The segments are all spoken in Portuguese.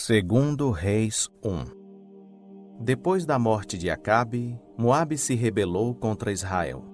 Segundo Reis 1. Depois da morte de Acabe, Moabe se rebelou contra Israel.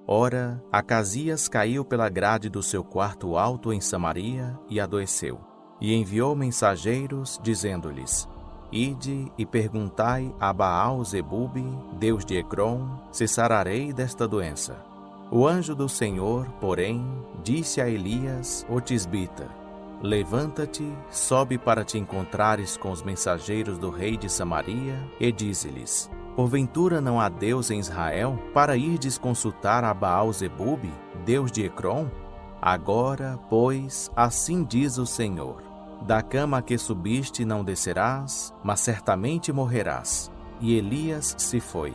Ora, Acasias caiu pela grade do seu quarto alto em Samaria e adoeceu. E enviou mensageiros, dizendo-lhes: Ide e perguntai a Baal-Zebube, deus de Ecrom, se sararei desta doença. O anjo do Senhor, porém, disse a Elias, o tisbita: Levanta-te, sobe para te encontrares com os mensageiros do rei de Samaria, e dize-lhes: Porventura não há Deus em Israel, para irdes consultar a Baal-Zebube, deus de Ecrom? Agora, pois, assim diz o Senhor: Da cama a que subiste não descerás, mas certamente morrerás. E Elias se foi.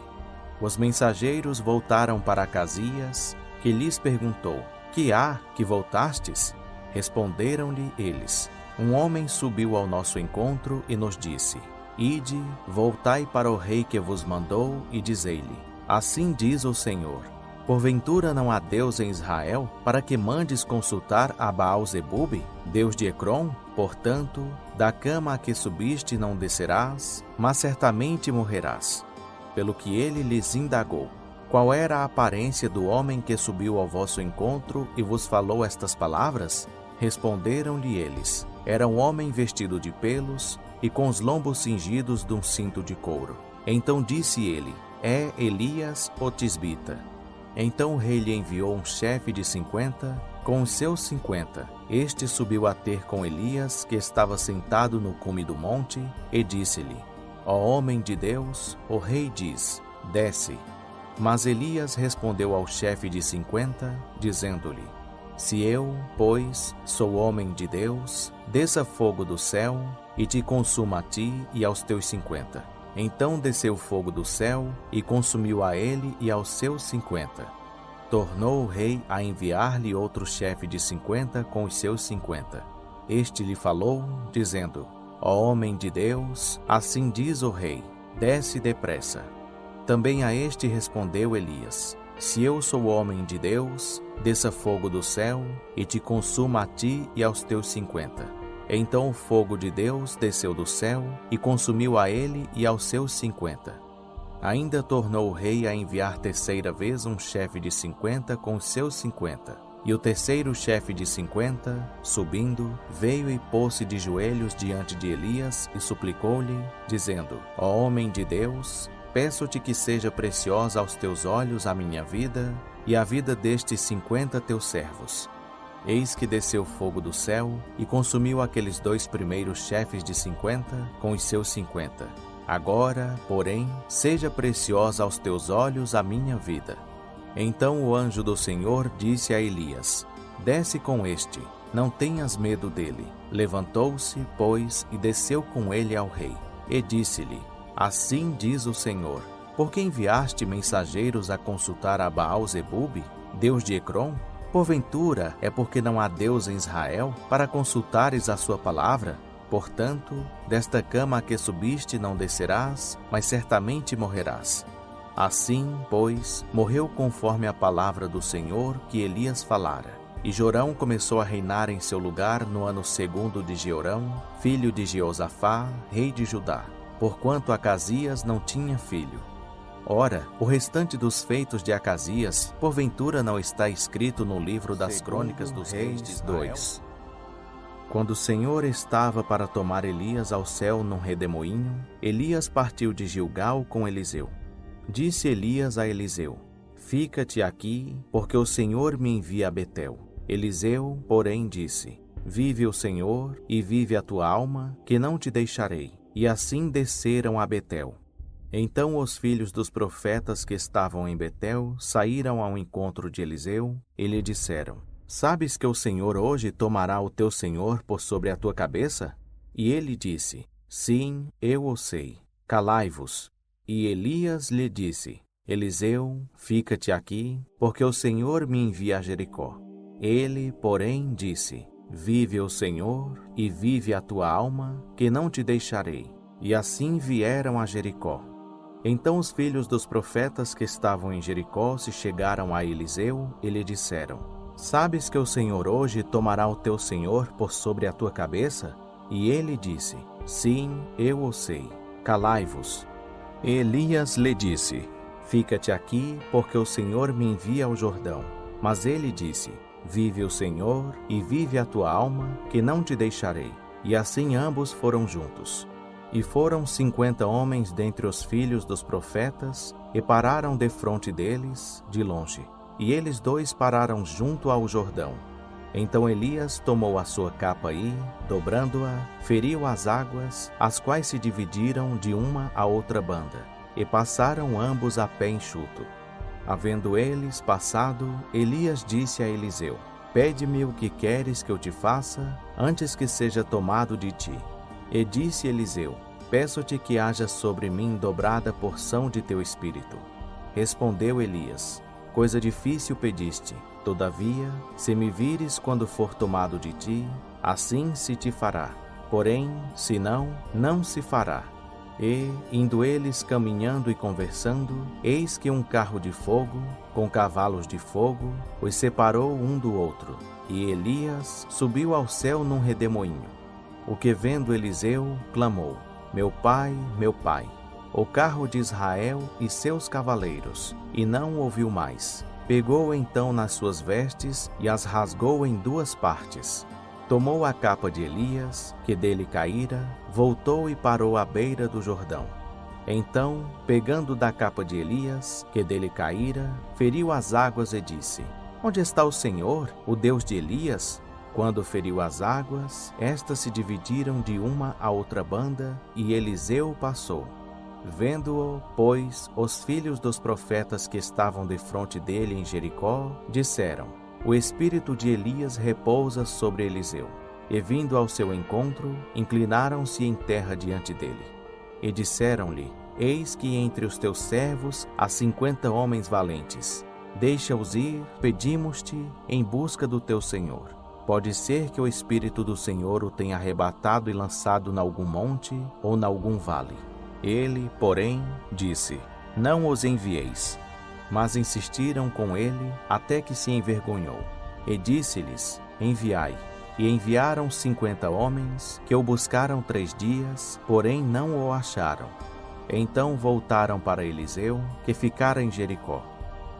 Os mensageiros voltaram para Acasias, que lhes perguntou: Que há que voltastes? Responderam-lhe eles: Um homem subiu ao nosso encontro e nos disse: Ide, voltai para o rei que vos mandou e dizei-lhe: Assim diz o Senhor: Porventura não há Deus em Israel, para que mandes consultar a Baal-Zebube, deus de Ecrom? Portanto, da cama a que subiste não descerás, mas certamente morrerás. Pelo que ele lhes indagou: Qual era a aparência do homem que subiu ao vosso encontro e vos falou estas palavras? Responderam-lhe eles: Era um homem vestido de pelos e com os lombos cingidos de um cinto de couro. Então disse ele: É Elias, o tisbita. Então o rei lhe enviou um chefe de 50, com os seus 50. Este subiu a ter com Elias, que estava sentado no cume do monte, e disse-lhe: Ó homem de Deus, o rei diz: Desce. Mas Elias respondeu ao chefe de 50, dizendo-lhe: Se eu, pois, sou homem de Deus, desça fogo do céu e te consuma a ti e aos teus 50. Então desceu fogo do céu e consumiu a ele e aos seus 50. Tornou o rei a enviar-lhe outro chefe de 50 com os seus 50. Este lhe falou, dizendo: Ó homem de Deus, assim diz o rei: Desce depressa. Também a este respondeu Elias: Se eu sou homem de Deus, desça fogo do céu e te consuma a ti e aos teus 50. Então o fogo de Deus desceu do céu e consumiu a ele e aos seus 50. Ainda tornou o rei a enviar terceira vez um chefe de 50 com os seus 50. E o terceiro chefe de 50, subindo, veio e pôs-se de joelhos diante de Elias e suplicou-lhe, dizendo: Ó homem de Deus, peço-te que seja preciosa aos teus olhos a minha vida e a vida destes 50 teus servos. Eis que desceu fogo do céu e consumiu aqueles dois primeiros chefes de 50 com os seus 50. Agora, porém, seja preciosa aos teus olhos a minha vida. Então o anjo do Senhor disse a Elias: Desce com este, não tenhas medo dele. Levantou-se, pois, e desceu com ele ao rei. E disse-lhe: Assim diz o Senhor: Por que enviaste mensageiros a consultar a Baal-Zebube, deus de Ecrom? Porventura é porque não há Deus em Israel, para consultares a sua palavra? Portanto, desta cama a que subiste não descerás, mas certamente morrerás. Assim, pois, morreu conforme a palavra do Senhor que Elias falara. E Jorão começou a reinar em seu lugar no ano 2º de Jeorão, filho de Jeosafá, rei de Judá, porquanto Acasias não tinha filho. Ora, o restante dos feitos de Acasias, porventura não está escrito no livro das crônicas dos reis de Israel? 2. Quando o Senhor estava para tomar Elias ao céu num redemoinho, Elias partiu de Gilgal com Eliseu. Disse Elias a Eliseu: Fica-te aqui, porque o Senhor me envia a Betel. Eliseu, porém, disse: Vive o Senhor, e vive a tua alma, que não te deixarei. E assim desceram a Betel. Então os filhos dos profetas que estavam em Betel saíram ao encontro de Eliseu e lhe disseram: Sabes que o Senhor hoje tomará o teu senhor por sobre a tua cabeça? E ele disse: Sim, eu o sei. Calai-vos. E Elias lhe disse: Eliseu, fica-te aqui, porque o Senhor me envia a Jericó. Ele, porém, disse: Vive o Senhor, e vive a tua alma, que não te deixarei. E assim vieram a Jericó. Então os filhos dos profetas que estavam em Jericó se chegaram a Eliseu e lhe disseram: Sabes que o Senhor hoje tomará o teu senhor por sobre a tua cabeça? E ele disse: Sim, eu o sei. Calai-vos. Elias lhe disse: Fica-te aqui, porque o Senhor me envia ao Jordão. Mas ele disse: Vive o Senhor, e vive a tua alma, que não te deixarei. E assim ambos foram juntos. E foram 50 homens dentre os filhos dos profetas, e pararam defronte deles, de longe. E eles dois pararam junto ao Jordão. Então Elias tomou a sua capa e, dobrando-a, feriu as águas, as quais se dividiram de uma a outra banda, e passaram ambos a pé enxuto. Havendo eles passado, Elias disse a Eliseu: Pede-me o que queres que eu te faça, antes que seja tomado de ti. E disse Eliseu: Peço-te que haja sobre mim dobrada porção de teu espírito. Respondeu Elias: Coisa difícil pediste. Todavia, se me vires quando for tomado de ti, assim se te fará. Porém, se não, não se fará. E, indo eles caminhando e conversando, eis que um carro de fogo, com cavalos de fogo, os separou um do outro. E Elias subiu ao céu num redemoinho. O que vendo Eliseu, clamou: Meu pai, o carro de Israel e seus cavaleiros. E não ouviu mais. Pegou então nas suas vestes e as rasgou em 2 partes. Tomou a capa de Elias, que dele caíra, voltou e parou à beira do Jordão. Então, pegando da capa de Elias, que dele caíra, feriu as águas e disse: Onde está o Senhor, o Deus de Elias? Quando feriu as águas, estas se dividiram de uma a outra banda, e Eliseu passou. Vendo-o, pois, os filhos dos profetas que estavam defronte dele em Jericó, disseram: O espírito de Elias repousa sobre Eliseu. E vindo ao seu encontro, inclinaram-se em terra diante dele. E disseram-lhe: Eis que entre os teus servos há 50 homens valentes. Deixa-os ir, pedimos-te, em busca do teu senhor. Pode ser que o espírito do Senhor o tenha arrebatado e lançado nalgum monte ou nalgum vale. Ele, porém, disse: Não os envieis. Mas insistiram com ele até que se envergonhou. E disse-lhes: Enviai. E enviaram 50 homens, que o buscaram 3 dias, porém não o acharam. Então voltaram para Eliseu, que ficara em Jericó.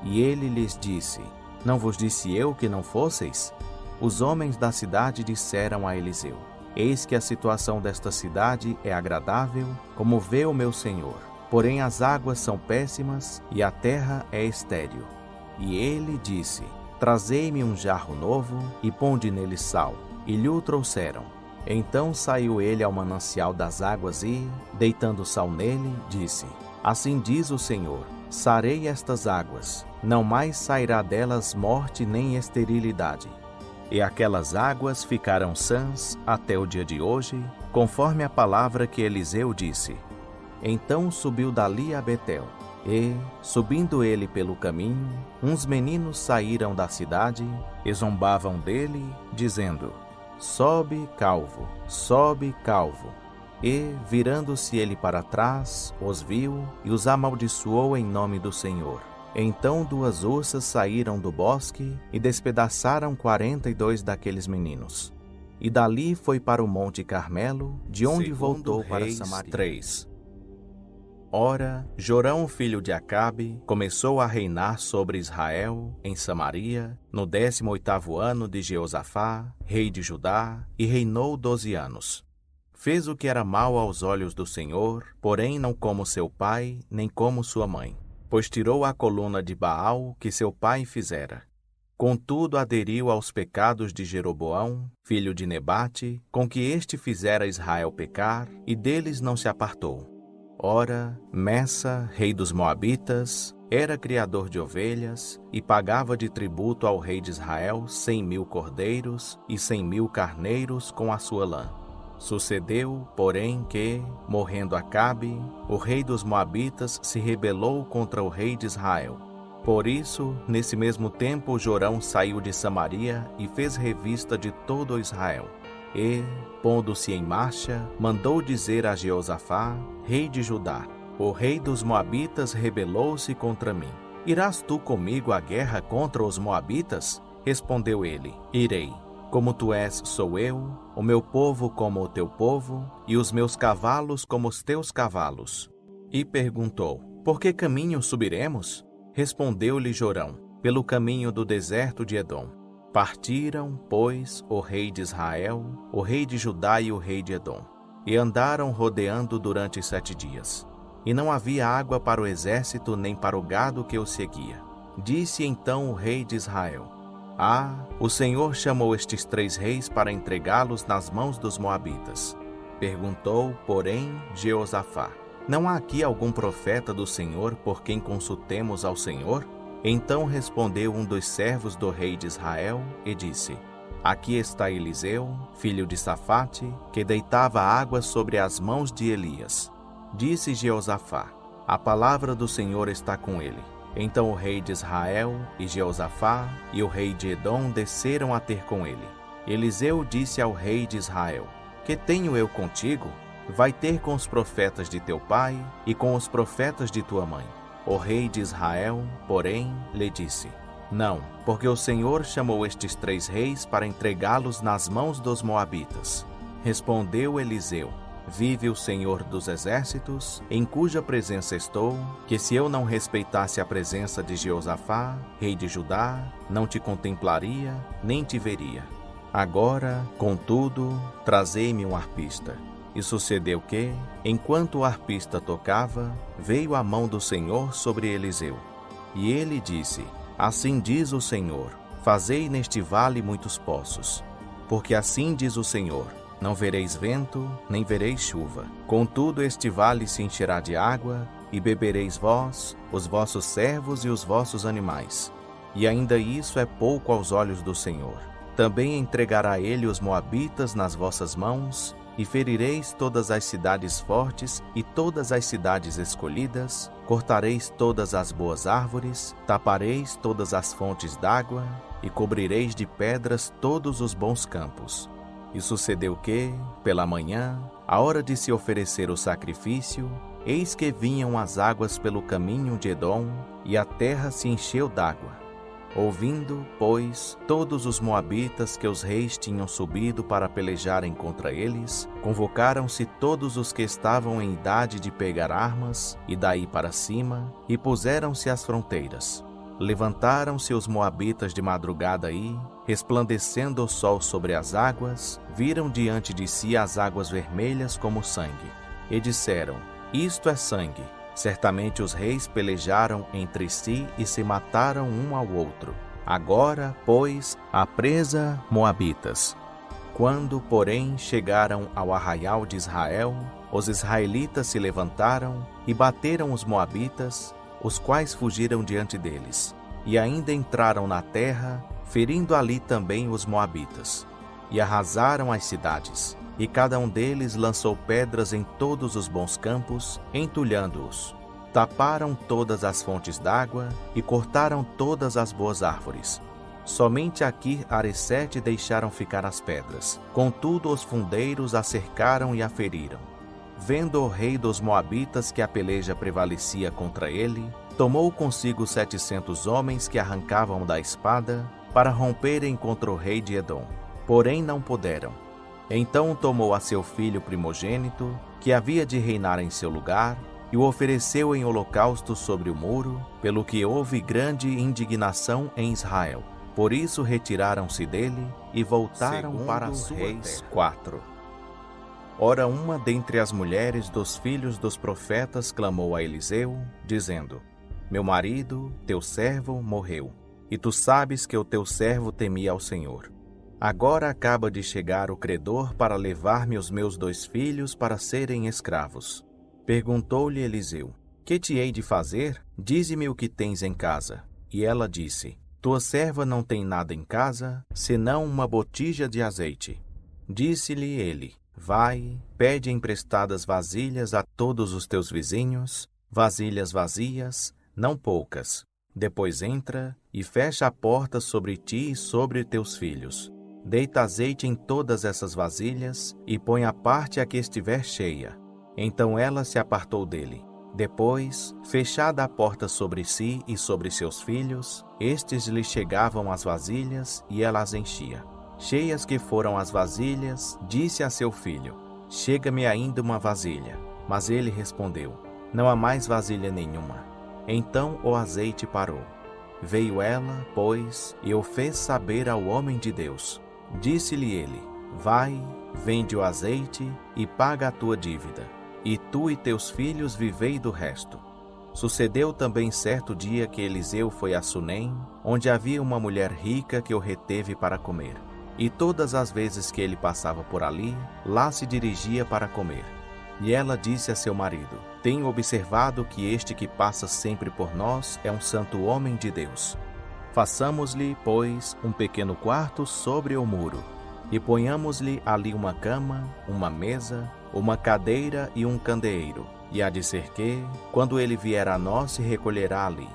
E ele lhes disse: Não vos disse eu que não fosseis? Os homens da cidade disseram a Eliseu: Eis que a situação desta cidade é agradável, como vê o meu senhor. Porém as águas são péssimas e a terra é estéril. E ele disse: Trazei-me um jarro novo e ponde nele sal. E lhe o trouxeram. Então saiu ele ao manancial das águas e, deitando sal nele, disse: Assim diz o Senhor: Sarei estas águas, não mais sairá delas morte nem esterilidade. E aquelas águas ficaram sãs até o dia de hoje, conforme a palavra que Eliseu disse. Então subiu dali a Betel, e, subindo ele pelo caminho, uns meninos saíram da cidade e zombavam dele, dizendo: Sobe, calvo, sobe, calvo. E, virando-se ele para trás, os viu e os amaldiçoou em nome do Senhor. Então 2 ursas saíram do bosque e despedaçaram 42 daqueles meninos. E dali foi para o Monte Carmelo, de onde voltou para Samaria. 3. Ora, Jorão, filho de Acabe, começou a reinar sobre Israel, em Samaria, no 18º ano de Jeosafá, rei de Judá, e reinou 12 anos. Fez o que era mal aos olhos do Senhor, porém não como seu pai, nem como sua mãe. Pois tirou a coluna de Baal que seu pai fizera. Contudo, aderiu aos pecados de Jeroboão, filho de Nebate, com que este fizera Israel pecar, e deles não se apartou. Ora, Messa, rei dos Moabitas, era criador de ovelhas, e pagava de tributo ao rei de Israel 100.000 cordeiros e 100.000 carneiros com a sua lã. Sucedeu, porém, que, morrendo Acabe, o rei dos Moabitas se rebelou contra o rei de Israel. Por isso, nesse mesmo tempo, Jorão saiu de Samaria e fez revista de todo Israel. E, pondo-se em marcha, mandou dizer a Jeosafá, rei de Judá: O rei dos Moabitas rebelou-se contra mim. Irás tu comigo à guerra contra os Moabitas? Respondeu ele: Irei. Como tu és, sou eu, o meu povo como o teu povo, e os meus cavalos como os teus cavalos. E perguntou: Por que caminho subiremos? Respondeu-lhe Jorão: Pelo caminho do deserto de Edom. Partiram, pois, o rei de Israel, o rei de Judá e o rei de Edom, e andaram rodeando durante 7 dias. E não havia água para o exército nem para o gado que o seguia. Disse então o rei de Israel: o Senhor chamou estes 3 reis para entregá-los nas mãos dos moabitas. Perguntou, porém, Jeosafá: Não há aqui algum profeta do Senhor por quem consultemos ao Senhor? Então respondeu um dos servos do rei de Israel e disse: Aqui está Eliseu, filho de Safate, que deitava água sobre as mãos de Elias. Disse Jeosafá: A palavra do Senhor está com ele. Então o rei de Israel e Jeosafá e o rei de Edom desceram a ter com ele. Eliseu disse ao rei de Israel: Que tenho eu contigo? Vai ter com os profetas de teu pai e com os profetas de tua mãe. O rei de Israel, porém, lhe disse: Não, porque o Senhor chamou estes 3 reis para entregá-los nas mãos dos moabitas. Respondeu Eliseu: Vive o Senhor dos exércitos, em cuja presença estou, que se eu não respeitasse a presença de Jeosafá, rei de Judá, não te contemplaria, nem te veria. Agora, contudo, trazei-me um arpista. E sucedeu que, enquanto o arpista tocava, veio a mão do Senhor sobre Eliseu. E ele disse: Assim diz o Senhor, fazei neste vale muitos poços. Porque assim diz o Senhor: Não vereis vento, nem vereis chuva. Contudo, este vale se encherá de água, e bebereis vós, os vossos servos e os vossos animais. E ainda isso é pouco aos olhos do Senhor. Também entregará ele os moabitas nas vossas mãos, e ferireis todas as cidades fortes e todas as cidades escolhidas, cortareis todas as boas árvores, tapareis todas as fontes d'água, e cobrireis de pedras todos os bons campos. E sucedeu que, pela manhã, à hora de se oferecer o sacrifício, eis que vinham as águas pelo caminho de Edom, e a terra se encheu d'água. Ouvindo, pois, todos os moabitas que os reis tinham subido para pelejarem contra eles, convocaram-se todos os que estavam em idade de pegar armas, e daí para cima, e puseram-se às fronteiras. Levantaram-se os moabitas de madrugada e, resplandecendo o sol sobre as águas, viram diante de si as águas vermelhas como sangue. E disseram: Isto é sangue. Certamente os reis pelejaram entre si e se mataram um ao outro. Agora, pois, a presa, moabitas. Quando, porém, chegaram ao arraial de Israel, os israelitas se levantaram e bateram os moabitas, os quais fugiram diante deles. E ainda entraram na terra, ferindo ali também os moabitas. E arrasaram as cidades. E cada um deles lançou pedras em todos os bons campos, entulhando-os. Taparam todas as fontes d'água e cortaram todas as boas árvores. Somente aqui Aresete deixaram ficar as pedras. Contudo, os fundeiros a cercaram e a feriram. Vendo o rei dos moabitas que a peleja prevalecia contra ele, tomou consigo 700 homens que arrancavam da espada para romperem contra o rei de Edom. Porém não puderam. Então tomou a seu filho primogênito, que havia de reinar em seu lugar, e o ofereceu em holocausto sobre o muro, pelo que houve grande indignação em Israel. Por isso retiraram-se dele e voltaram para os reis 4. Ora, uma dentre as mulheres dos filhos dos profetas clamou a Eliseu, dizendo: Meu marido, teu servo, morreu, e tu sabes que o teu servo temia ao Senhor. Agora acaba de chegar o credor para levar-me os meus 2 filhos para serem escravos. Perguntou-lhe Eliseu: Que te hei de fazer? Dize-me o que tens em casa. E ela disse: Tua serva não tem nada em casa, senão uma botija de azeite. Disse-lhe ele: Vai, pede emprestadas vasilhas a todos os teus vizinhos, vasilhas vazias, não poucas. Depois entra e fecha a porta sobre ti e sobre teus filhos. Deita azeite em todas essas vasilhas e põe a parte a que estiver cheia. Então ela se apartou dele. Depois, fechada a porta sobre si e sobre seus filhos, estes lhe chegavam as vasilhas e ela as enchia. Cheias que foram as vasilhas, disse a seu filho: chega-me ainda uma vasilha. Mas ele respondeu: não há mais vasilha nenhuma. Então o azeite parou. Veio ela, pois, e o fez saber ao homem de Deus. Disse-lhe ele: vai, vende o azeite e paga a tua dívida, e tu e teus filhos vivei do resto. Sucedeu também certo dia que Eliseu foi a Sunem, onde havia uma mulher rica que o reteve para comer. E todas as vezes que ele passava por ali, lá se dirigia para comer. E ela disse a seu marido: tenho observado que este que passa sempre por nós é um santo homem de Deus. Façamos-lhe, pois, um pequeno quarto sobre o muro, e ponhamos-lhe ali uma cama, uma mesa, uma cadeira e um candeeiro. E há de ser que, quando ele vier a nós, se recolherá ali.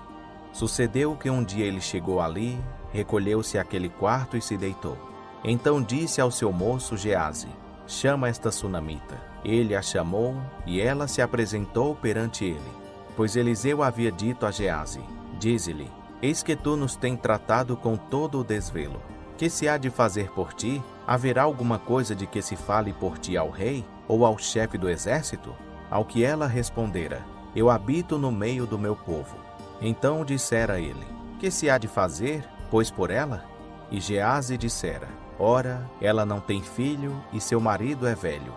Sucedeu que um dia ele chegou ali, recolheu-se àquele quarto e se deitou. Então disse ao seu moço Geazi: chama esta sunamita. Ele a chamou, e ela se apresentou perante ele. Pois Eliseu havia dito a Geazi: dize-lhe, eis que tu nos tens tratado com todo o desvelo. Que se há de fazer por ti? Haverá alguma coisa de que se fale por ti ao rei, ou ao chefe do exército? Ao que ela respondera: eu habito no meio do meu povo. Então dissera ele: que se há de fazer, pois por ela? E Geazi dissera: ora, ela não tem filho, e seu marido é velho.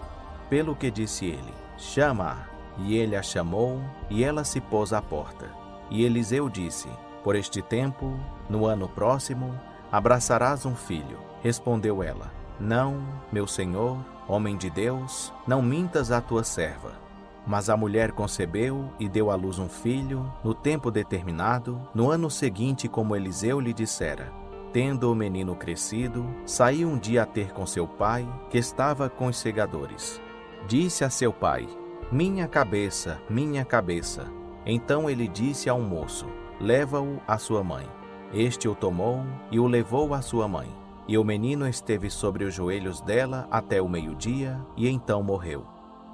Pelo que disse ele: chama-a. E ele a chamou, e ela se pôs à porta. E Eliseu disse: por este tempo, no ano próximo, abraçarás um filho. Respondeu ela: não, meu senhor, homem de Deus, não mintas à tua serva. Mas a mulher concebeu e deu à luz um filho, no tempo determinado, no ano seguinte, como Eliseu lhe dissera. Tendo o menino crescido, saiu um dia a ter com seu pai, que estava com os segadores. Disse a seu pai: minha cabeça, minha cabeça. Então ele disse ao moço: leva-o à sua mãe. Este o tomou e o levou à sua mãe. E o menino esteve sobre os joelhos dela até o meio-dia, e então morreu.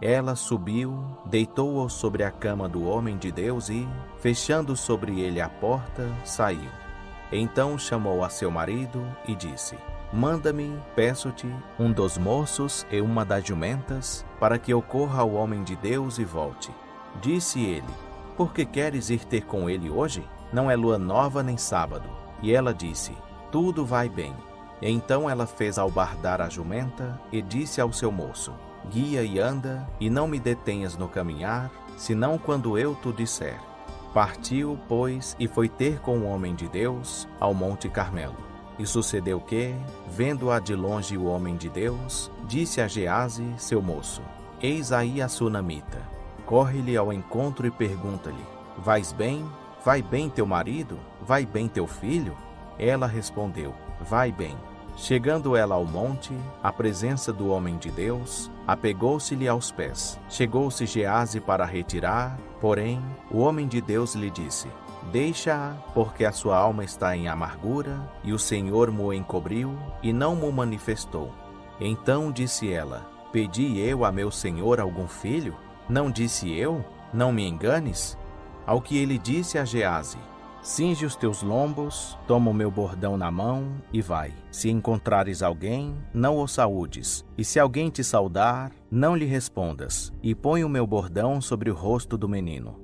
Ela subiu, deitou-o sobre a cama do homem de Deus e, fechando sobre ele a porta, saiu. Então chamou a seu marido e disse: manda-me, peço-te, um dos moços e uma das jumentas, para que eu corra ao homem de Deus e volte. Disse ele: por que queres ir ter com ele hoje? Não é lua nova nem sábado. E ela disse: tudo vai bem. E então ela fez albardar a jumenta e disse ao seu moço: guia e anda, e não me detenhas no caminhar, senão quando eu te disser. Partiu, pois, e foi ter com o homem de Deus ao Monte Carmelo. E sucedeu que, vendo-a de longe o homem de Deus, disse a Geazi, seu moço: eis aí a sunamita. Corre-lhe ao encontro e pergunta-lhe: vais bem? Vai bem teu marido? Vai bem teu filho? Ela respondeu: vai bem. Chegando ela ao monte, à presença do homem de Deus, apegou-se-lhe aos pés. Chegou-se Geazi para retirar, porém, o homem de Deus lhe disse: deixa-a, porque a sua alma está em amargura, e o Senhor mo encobriu, e não mo manifestou. Então disse ela: pedi eu a meu senhor algum filho? Não disse eu? Não me enganes? Ao que ele disse a Geazi: cinge os teus lombos, toma o meu bordão na mão e vai. Se encontrares alguém, não o saúdes. E se alguém te saudar, não lhe respondas. E põe o meu bordão sobre o rosto do menino.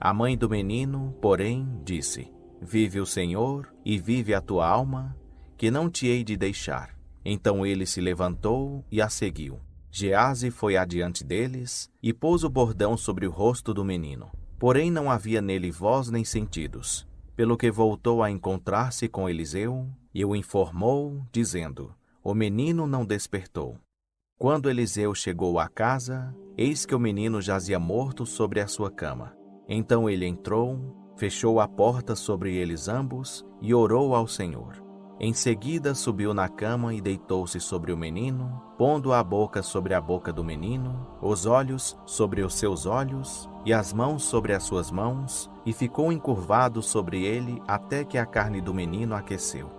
A mãe do menino, porém, disse: vive o Senhor e vive a tua alma, que não te hei de deixar. Então ele se levantou e a seguiu. Geazi foi adiante deles e pôs o bordão sobre o rosto do menino. Porém não havia nele voz nem sentidos, pelo que voltou a encontrar-se com Eliseu e o informou, dizendo: o menino não despertou. Quando Eliseu chegou à casa, eis que o menino jazia morto sobre a sua cama. Então ele entrou, fechou a porta sobre eles ambos e orou ao Senhor. Em seguida subiu na cama e deitou-se sobre o menino, pondo a boca sobre a boca do menino, os olhos sobre os seus olhos e as mãos sobre as suas mãos, e ficou encurvado sobre ele até que a carne do menino aqueceu.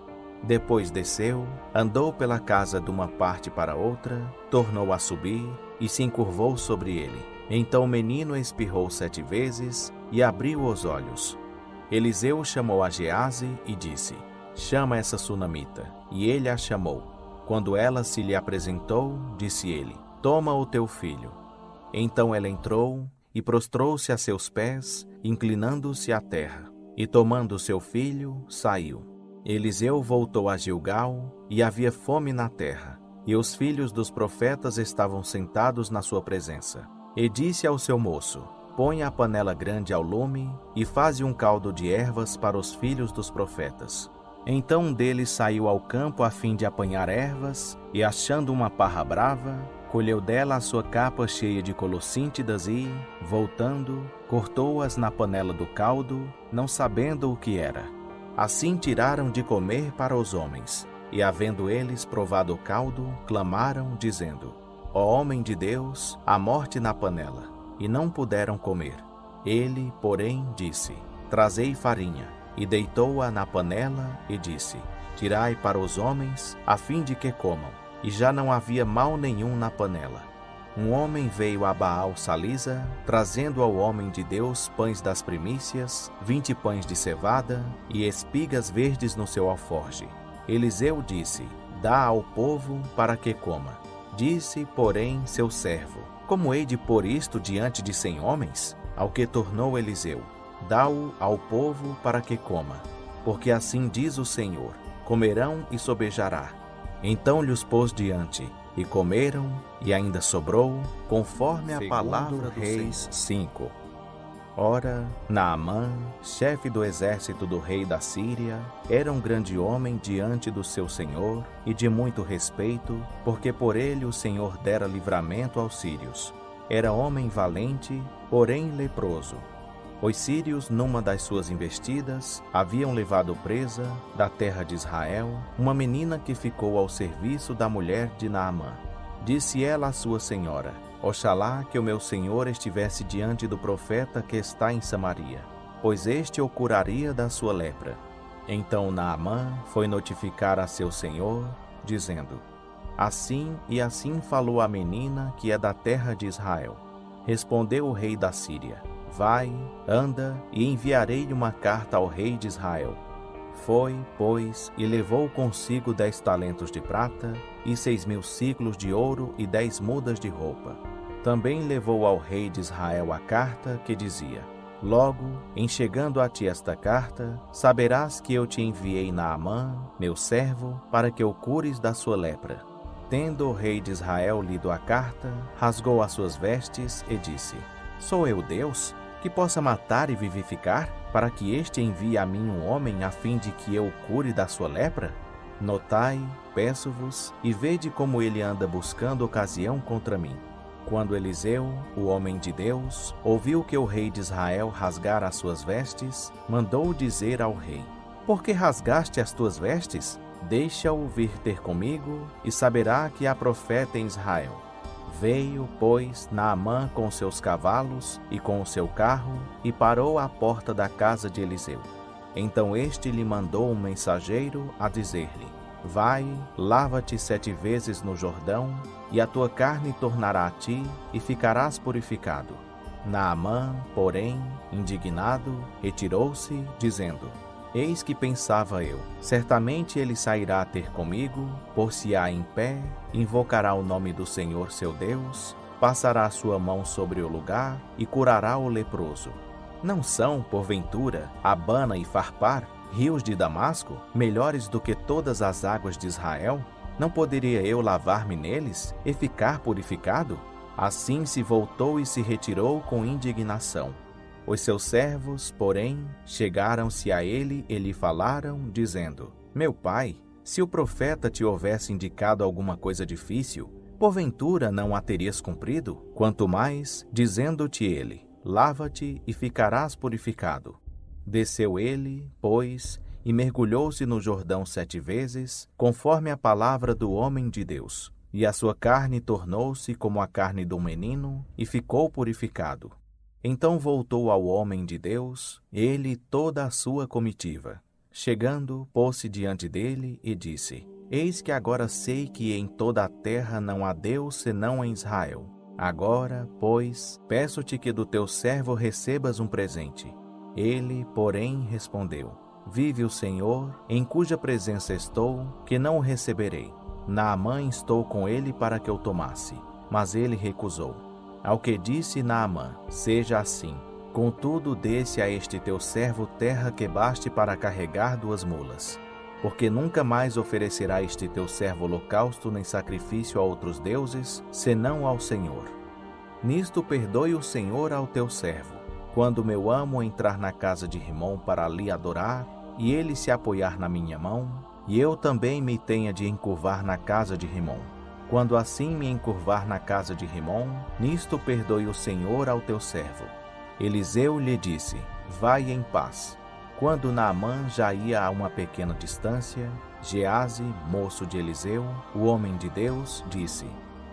Depois desceu, andou pela casa de uma parte para outra, tornou a subir e se encurvou sobre ele. Então o menino espirrou 7 vezes e abriu os olhos. Eliseu chamou a Geazi e disse: chama essa sunamita. E ele a chamou. Quando ela se lhe apresentou, disse ele: Toma o teu filho. Então ela entrou e prostrou-se a seus pés, inclinando-se à terra. E tomando seu filho, saiu. Eliseu voltou a Gilgal, e havia fome na terra, e os filhos dos profetas estavam sentados na sua presença. E disse ao seu moço: Põe a panela grande ao lume, e faze um caldo de ervas para os filhos dos profetas. Então um deles saiu ao campo a fim de apanhar ervas, e achando uma parra brava, colheu dela a sua capa cheia de colossíntidas e, voltando, cortou-as na panela do caldo, não sabendo o que era. Assim tiraram de comer para os homens, e havendo eles provado o caldo, clamaram, dizendo: Ó homem de Deus, a morte na panela, e não puderam comer. Ele, porém, disse: Trazei farinha, e deitou-a na panela, e disse: Tirai para os homens, a fim de que comam. E já não havia mal nenhum na panela. Um homem veio a Baal-Salisa, trazendo ao homem de Deus pães das primícias, 20 pães de cevada e espigas verdes no seu alforje. Eliseu disse: Dá ao povo para que coma. Disse, porém, seu servo: Como hei de pôr isto diante de 100 homens? Ao que tornou Eliseu: Dá-o ao povo para que coma. Porque assim diz o Senhor: Comerão e sobejará. Então lhes pôs diante, e comeram, e ainda sobrou, conforme a palavra do Reis 5. Ora, Naamã, chefe do exército do rei da Síria, era um grande homem diante do seu senhor, e de muito respeito, porque por ele o Senhor dera livramento aos sírios. Era homem valente, porém leproso. Os sírios, numa das suas investidas, haviam levado presa, da terra de Israel, uma menina que ficou ao serviço da mulher de Naamã. Disse ela à sua senhora: Oxalá que o meu senhor estivesse diante do profeta que está em Samaria, pois este o curaria da sua lepra. Então Naamã foi notificar a seu senhor, dizendo: Assim e assim falou a menina que é da terra de Israel. Respondeu o rei da Síria: Vai, anda, e enviarei-lhe uma carta ao rei de Israel. Foi, pois, e levou consigo 10 talentos de prata, e 6.000 siclos de ouro, e 10 mudas de roupa. Também levou ao rei de Israel a carta que dizia: Logo, em chegando a ti esta carta, saberás que eu te enviei Naamã, meu servo, para que o cures da sua lepra. Tendo o rei de Israel lido a carta, rasgou as suas vestes e disse: Sou eu Deus, que possa matar e vivificar, para que este envie a mim um homem a fim de que eu o cure da sua lepra? Notai, peço-vos, e vede como ele anda buscando ocasião contra mim. Quando Eliseu, o homem de Deus, ouviu que o rei de Israel rasgara as suas vestes, mandou dizer ao rei: Por que rasgaste as tuas vestes? Deixa-o vir ter comigo, e saberá que há profeta em Israel. Veio, pois, Naamã com seus cavalos e com o seu carro, e parou à porta da casa de Eliseu. Então este lhe mandou um mensageiro a dizer-lhe: Vai, lava-te 7 vezes no Jordão, e a tua carne tornará a ti, e ficarás purificado. Naamã, porém, indignado, retirou-se, dizendo: Eis que pensava eu, certamente ele sairá a ter comigo, pôr-se-á em pé, invocará o nome do Senhor seu Deus, passará a sua mão sobre o lugar e curará o leproso. Não são, porventura, Abana e Farpar, rios de Damasco, melhores do que todas as águas de Israel? Não poderia eu lavar-me neles e ficar purificado? Assim se voltou e se retirou com indignação. Os seus servos, porém, chegaram-se a ele e lhe falaram, dizendo: Meu pai, se o profeta te houvesse indicado alguma coisa difícil, porventura não a terias cumprido? Quanto mais, dizendo-te ele: Lava-te e ficarás purificado. Desceu ele, pois, e mergulhou-se no Jordão 7 vezes, conforme a palavra do homem de Deus. E a sua carne tornou-se como a carne do menino, e ficou purificado. Então voltou ao homem de Deus, ele e toda a sua comitiva. Chegando, pôs-se diante dele e disse: Eis que agora sei que em toda a terra não há Deus senão em Israel. Agora, pois, peço-te que do teu servo recebas um presente. Ele, porém, respondeu: Vive o Senhor, em cuja presença estou, que não o receberei. Naamã instou com ele para que o tomasse, mas ele recusou. Ao que disse Naamã: seja assim. Contudo, desse a este teu servo terra que baste para carregar 2 mulas. Porque nunca mais oferecerá este teu servo holocausto nem sacrifício a outros deuses, senão ao Senhor. Nisto perdoe o Senhor ao teu servo, quando meu amo entrar na casa de Rimom para ali adorar, e ele se apoiar na minha mão, e eu também me tenha de encurvar na casa de Rimom. Quando assim me encurvar na casa de Rimom, nisto perdoe o Senhor ao teu servo. Eliseu lhe disse: vai em paz. Quando Naamã já ia a uma pequena distância, Geazi, moço de Eliseu, o homem de Deus, disse: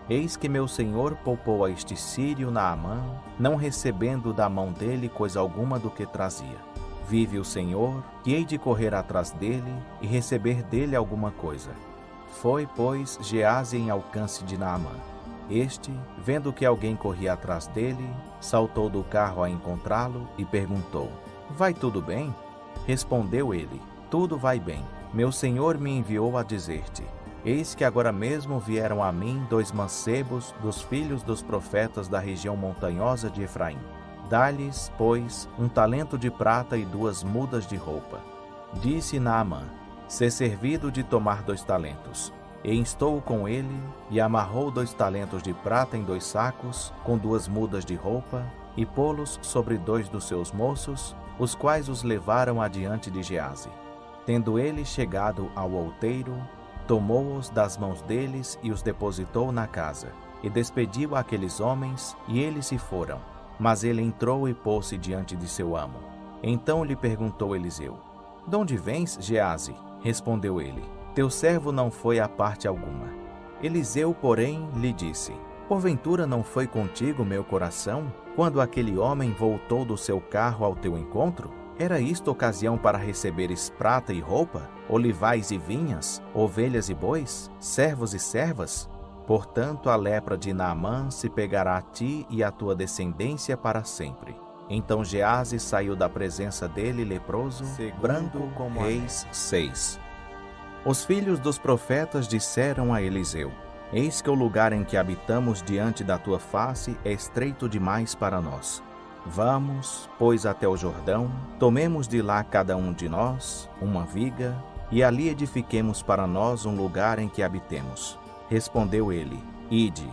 eis que meu senhor poupou a este sírio Naamã, não recebendo da mão dele coisa alguma do que trazia. Vive o Senhor, que hei de correr atrás dele e receber dele alguma coisa. Foi, pois, Geazi em alcance de Naamã. Este, vendo que alguém corria atrás dele, saltou do carro a encontrá-lo e perguntou: vai tudo bem? Respondeu ele: tudo vai bem. Meu senhor me enviou a dizer-te: eis que agora mesmo vieram a mim 2 mancebos dos filhos dos profetas da região montanhosa de Efraim. Dá-lhes, pois, 1 talento de prata e 2 mudas de roupa. Disse Naamã: ser servido de tomar 2 talentos. E instou com ele, e amarrou 2 talentos de prata em 2 sacos, com 2 mudas de roupa, e pô-los sobre 2 dos seus moços, os quais os levaram adiante de Geazi. Tendo ele chegado ao outeiro, tomou-os das mãos deles e os depositou na casa, e despediu aqueles homens, e eles se foram. Mas ele entrou e pôs-se diante de seu amo. Então lhe perguntou Eliseu: de onde vens, Geazi? Respondeu ele: teu servo não foi a parte alguma. Eliseu, porém, lhe disse: porventura não foi contigo meu coração, quando aquele homem voltou do seu carro ao teu encontro? Era isto ocasião para receberes prata e roupa, olivais e vinhas, ovelhas e bois, servos e servas? Portanto, a lepra de Naamã se pegará a ti e à tua descendência para sempre. Então Geazi saiu da presença dele leproso, branco como Reis 6. Os filhos dos profetas disseram a Eliseu: eis que o lugar em que habitamos diante da tua face é estreito demais para nós. Vamos, pois, até o Jordão, tomemos de lá cada um de nós uma viga, e ali edifiquemos para nós um lugar em que habitemos. Respondeu ele: ide.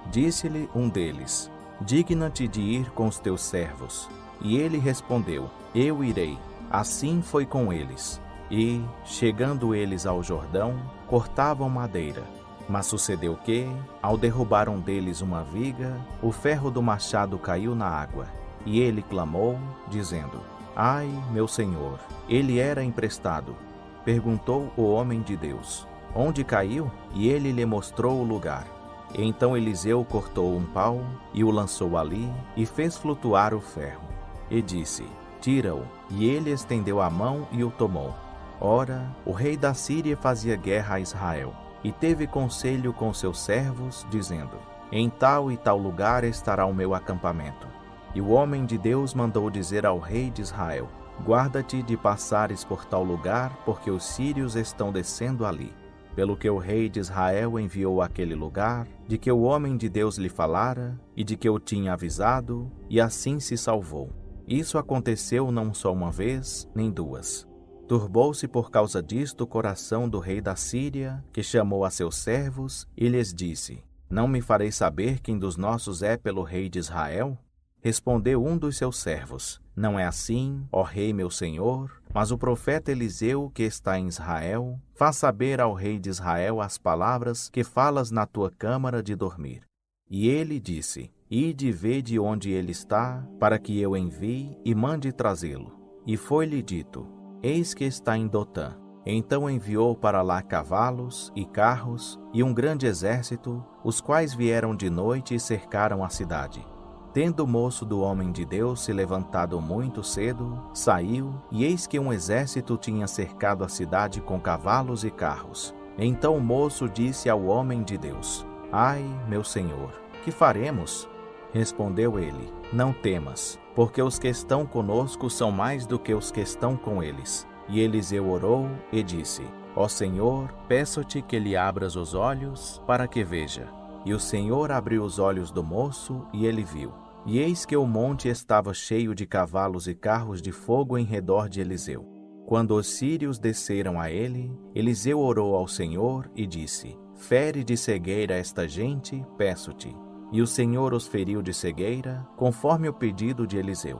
Disse-lhe um deles: digna-te de ir com os teus servos. E ele respondeu: eu irei. Assim foi com eles. E, chegando eles ao Jordão, cortavam madeira. Mas sucedeu que, ao derrubar um deles uma viga, o ferro do machado caiu na água. E ele clamou, dizendo: ai, meu senhor, ele era emprestado. Perguntou o homem de Deus: onde caiu? E ele lhe mostrou o lugar. Então Eliseu cortou um pau e o lançou ali, e fez flutuar o ferro. E disse: tira-o. E ele estendeu a mão e o tomou. Ora, o rei da Síria fazia guerra a Israel, e teve conselho com seus servos, dizendo: em tal e tal lugar estará o meu acampamento. E o homem de Deus mandou dizer ao rei de Israel: guarda-te de passares por tal lugar, porque os sírios estão descendo ali. Pelo que o rei de Israel enviou àquele lugar, de que o homem de Deus lhe falara, e de que o tinha avisado, e assim se salvou. Isso aconteceu não só uma vez, nem 2. Turbou-se por causa disto o coração do rei da Síria, que chamou a seus servos, e lhes disse: não me farei saber quem dos nossos é pelo rei de Israel? Respondeu um dos seus servos: não é assim, ó rei meu senhor, mas o profeta Eliseu, que está em Israel, faz saber ao rei de Israel as palavras que falas na tua câmara de dormir. E ele disse: ide e vede onde ele está, para que eu envie e mande trazê-lo. E foi-lhe dito: eis que está em Dotã. Então enviou para lá cavalos e carros e um grande exército, os quais vieram de noite e cercaram a cidade. Tendo o moço do homem de Deus se levantado muito cedo, saiu, e eis que um exército tinha cercado a cidade com cavalos e carros. Então o moço disse ao homem de Deus: ai, meu senhor, que faremos? Respondeu ele: não temas, porque os que estão conosco são mais do que os que estão com eles. E Eliseu orou e disse: Ó Senhor, peço-te que lhe abras os olhos, para que veja. E o Senhor abriu os olhos do moço, e ele viu. E eis que o monte estava cheio de cavalos e carros de fogo em redor de Eliseu. Quando os sírios desceram a ele, Eliseu orou ao Senhor e disse: Fere de cegueira esta gente, peço-te. E o Senhor os feriu de cegueira, conforme o pedido de Eliseu.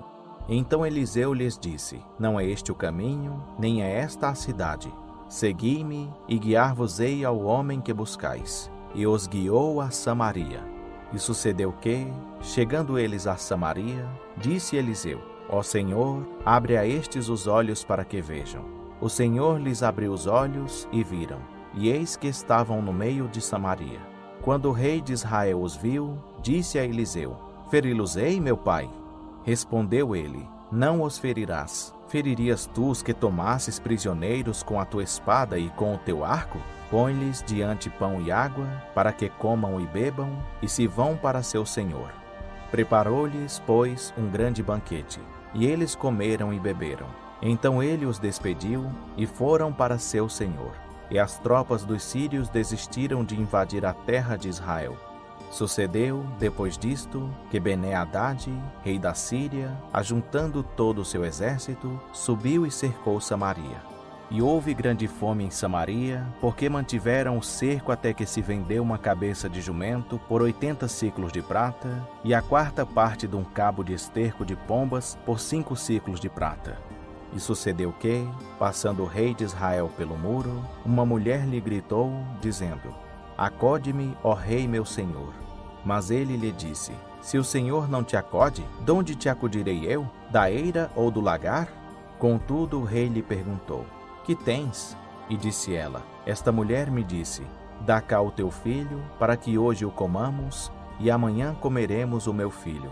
Então Eliseu lhes disse: Não é este o caminho, nem é esta a cidade. Segui-me, e guiar-vos-ei ao homem que buscais. E os guiou a Samaria. E sucedeu que, chegando eles a Samaria, disse Eliseu: Ó Senhor, abre a estes os olhos para que vejam. O Senhor lhes abriu os olhos e viram, e eis que estavam no meio de Samaria. Quando o rei de Israel os viu, disse a Eliseu: Feri-los-ei, meu pai? Respondeu ele: Não os ferirás. Feririas tu os que tomasses prisioneiros com a tua espada e com o teu arco? Põe-lhes diante pão e água, para que comam e bebam, e se vão para seu senhor. Preparou-lhes, pois, um grande banquete, e eles comeram e beberam. Então ele os despediu, e foram para seu senhor. E as tropas dos sírios desistiram de invadir a terra de Israel. Sucedeu, depois disto, que Bené-Hadad, rei da Síria, ajuntando todo o seu exército, subiu e cercou Samaria. E houve grande fome em Samaria, porque mantiveram o cerco até que se vendeu uma cabeça de jumento por 80 siclos de prata, e a quarta parte de um cabo de esterco de pombas por 5 siclos de prata. E sucedeu que, passando o rei de Israel pelo muro, uma mulher lhe gritou, dizendo: Acode-me, ó rei meu senhor. Mas ele lhe disse: Se o Senhor não te acode, donde te acudirei eu? Da eira ou do lagar? Contudo o rei lhe perguntou: Que tens? E disse ela: Esta mulher me disse: Dá cá o teu filho, para que hoje o comamos, e amanhã comeremos o meu filho.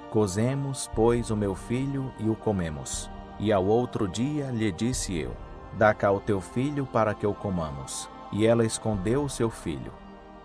Cozemos, pois, o meu filho e o comemos. E ao outro dia lhe disse eu: Dá cá o teu filho para que o comamos. E ela escondeu o seu filho.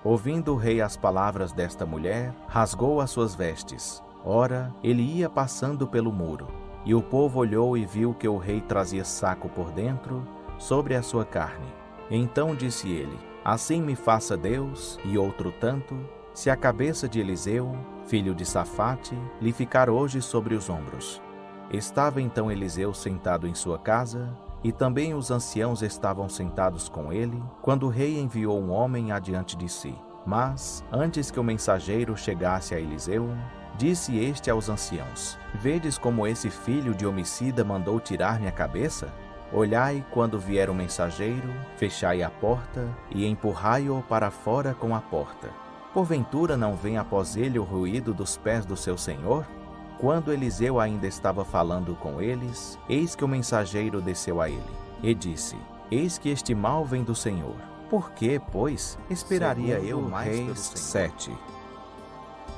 Ouvindo o rei as palavras desta mulher, rasgou as suas vestes. Ora, ele ia passando pelo muro. E o povo olhou e viu que o rei trazia saco por dentro, sobre a sua carne. Então disse ele: Assim me faça Deus, e outro tanto, se a cabeça de Eliseu, filho de Safate, lhe ficar hoje sobre os ombros. Estava então Eliseu sentado em sua casa, e também os anciãos estavam sentados com ele, quando o rei enviou um homem adiante de si. Mas, antes que o mensageiro chegasse a Eliseu, disse este aos anciãos: Vedes como esse filho de homicida mandou tirar minha cabeça? Olhai, quando vier o mensageiro, fechai a porta e empurrai-o para fora com a porta. Porventura não vem após ele o ruído dos pés do seu senhor? Quando Eliseu ainda estava falando com eles, eis que o mensageiro desceu a ele, e disse: Eis que este mal vem do Senhor. Por que, pois, esperaria eu mais Reis 7?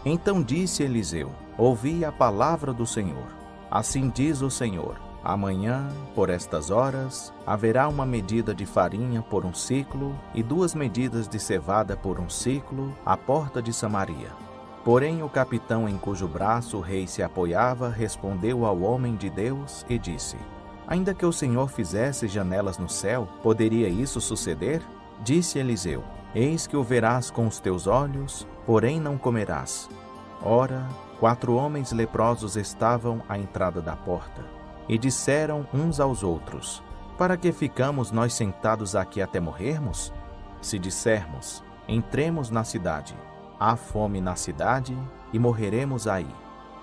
Então disse Eliseu: Ouvi a palavra do Senhor. Assim diz o Senhor: Amanhã, por estas horas, haverá uma medida de farinha por 1 siclo, e 2 medidas de cevada por 1 siclo, à porta de Samaria. Porém o capitão em cujo braço o rei se apoiava respondeu ao homem de Deus e disse: Ainda que o Senhor fizesse janelas no céu, poderia isso suceder? Disse Eliseu: Eis que o verás com os teus olhos, porém não comerás. Ora, 4 homens leprosos estavam à entrada da porta, e disseram uns aos outros: Para que ficamos nós sentados aqui até morrermos? Se dissermos: Entremos na cidade, há fome na cidade, e morreremos aí.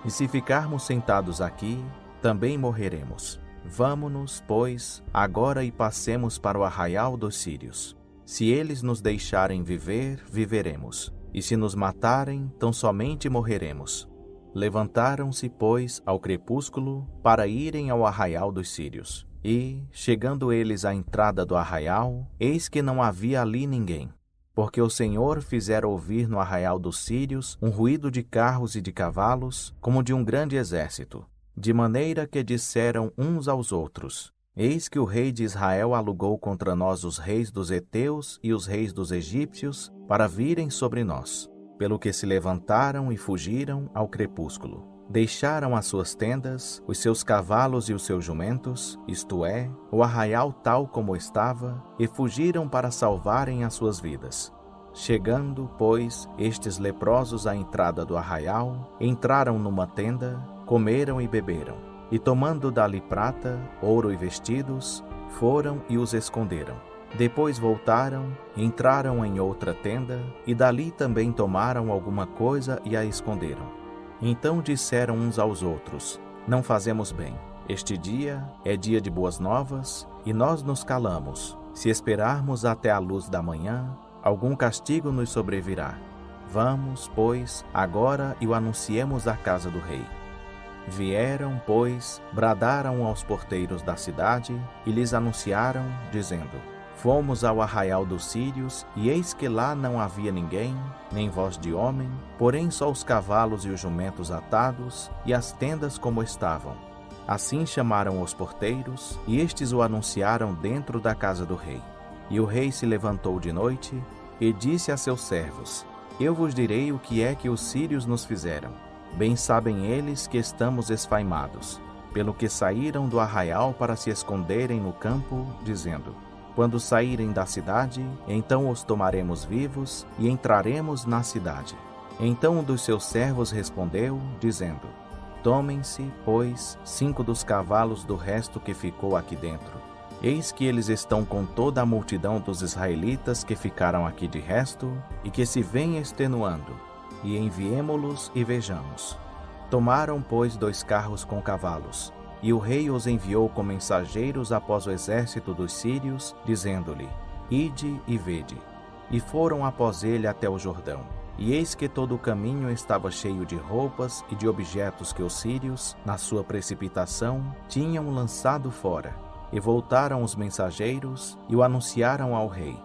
E se ficarmos sentados aqui, também morreremos. Vamo-nos, pois, agora e passemos para o arraial dos sírios. Se eles nos deixarem viver, viveremos. E se nos matarem, tão somente morreremos. Levantaram-se, pois, ao crepúsculo, para irem ao arraial dos sírios. E, chegando eles à entrada do arraial, eis que não havia ali ninguém. Porque o Senhor fizera ouvir no arraial dos sírios um ruído de carros e de cavalos, como de um grande exército, de maneira que disseram uns aos outros: Eis que o rei de Israel alugou contra nós os reis dos heteus e os reis dos egípcios, para virem sobre nós. Pelo que se levantaram e fugiram ao crepúsculo. deixaram as suas tendas, os seus cavalos e os seus jumentos, isto é, o arraial tal como estava, e fugiram para salvarem as suas vidas. Chegando, pois, estes leprosos à entrada do arraial, entraram numa tenda, comeram e beberam, e tomando dali prata, ouro e vestidos, foram e os esconderam. Depois voltaram, entraram em outra tenda, e dali também tomaram alguma coisa e a esconderam. Então disseram uns aos outros: não fazemos bem. Este dia é dia de boas novas, e nós nos calamos. Se esperarmos até a luz da manhã, algum castigo nos sobrevirá. Vamos, pois, agora e o anunciemos à casa do rei. Vieram, pois, bradaram aos porteiros da cidade e lhes anunciaram, dizendo: fomos ao arraial dos sírios, e eis que lá não havia ninguém, nem voz de homem, porém só os cavalos e os jumentos atados, e as tendas como estavam. Assim chamaram os porteiros, e estes o anunciaram dentro da casa do rei. E o rei se levantou de noite, e disse a seus servos: eu vos direi o que é que os sírios nos fizeram. Bem sabem eles que estamos esfaimados, pelo que saíram do arraial para se esconderem no campo, dizendo: quando saírem da cidade, então os tomaremos vivos e entraremos na cidade. Então um dos seus servos respondeu, dizendo: tomem-se, pois, 5 dos cavalos do resto que ficou aqui dentro. Eis que eles estão com toda a multidão dos israelitas que ficaram aqui de resto e que se vêm extenuando, e enviemo-los e vejamos. Tomaram, pois, 2 carros com cavalos. E o rei os enviou com mensageiros após o exército dos sírios, dizendo-lhe: ide e vede. E foram após ele até o Jordão. E eis que todo o caminho estava cheio de roupas e de objetos que os sírios, na sua precipitação, tinham lançado fora. E voltaram os mensageiros e o anunciaram ao rei.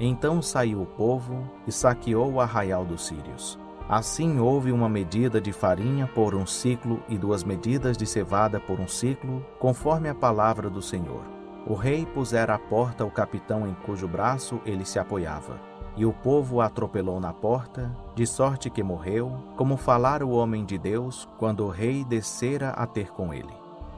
Então saiu o povo e saqueou o arraial dos sírios. Assim houve uma medida de farinha por 1 siclo e 2 medidas de cevada por 1 siclo, conforme a palavra do Senhor. O rei pusera à porta o capitão em cujo braço ele se apoiava. E o povo o atropelou na porta, de sorte que morreu, como falara o homem de Deus, quando o rei descera a ter com ele.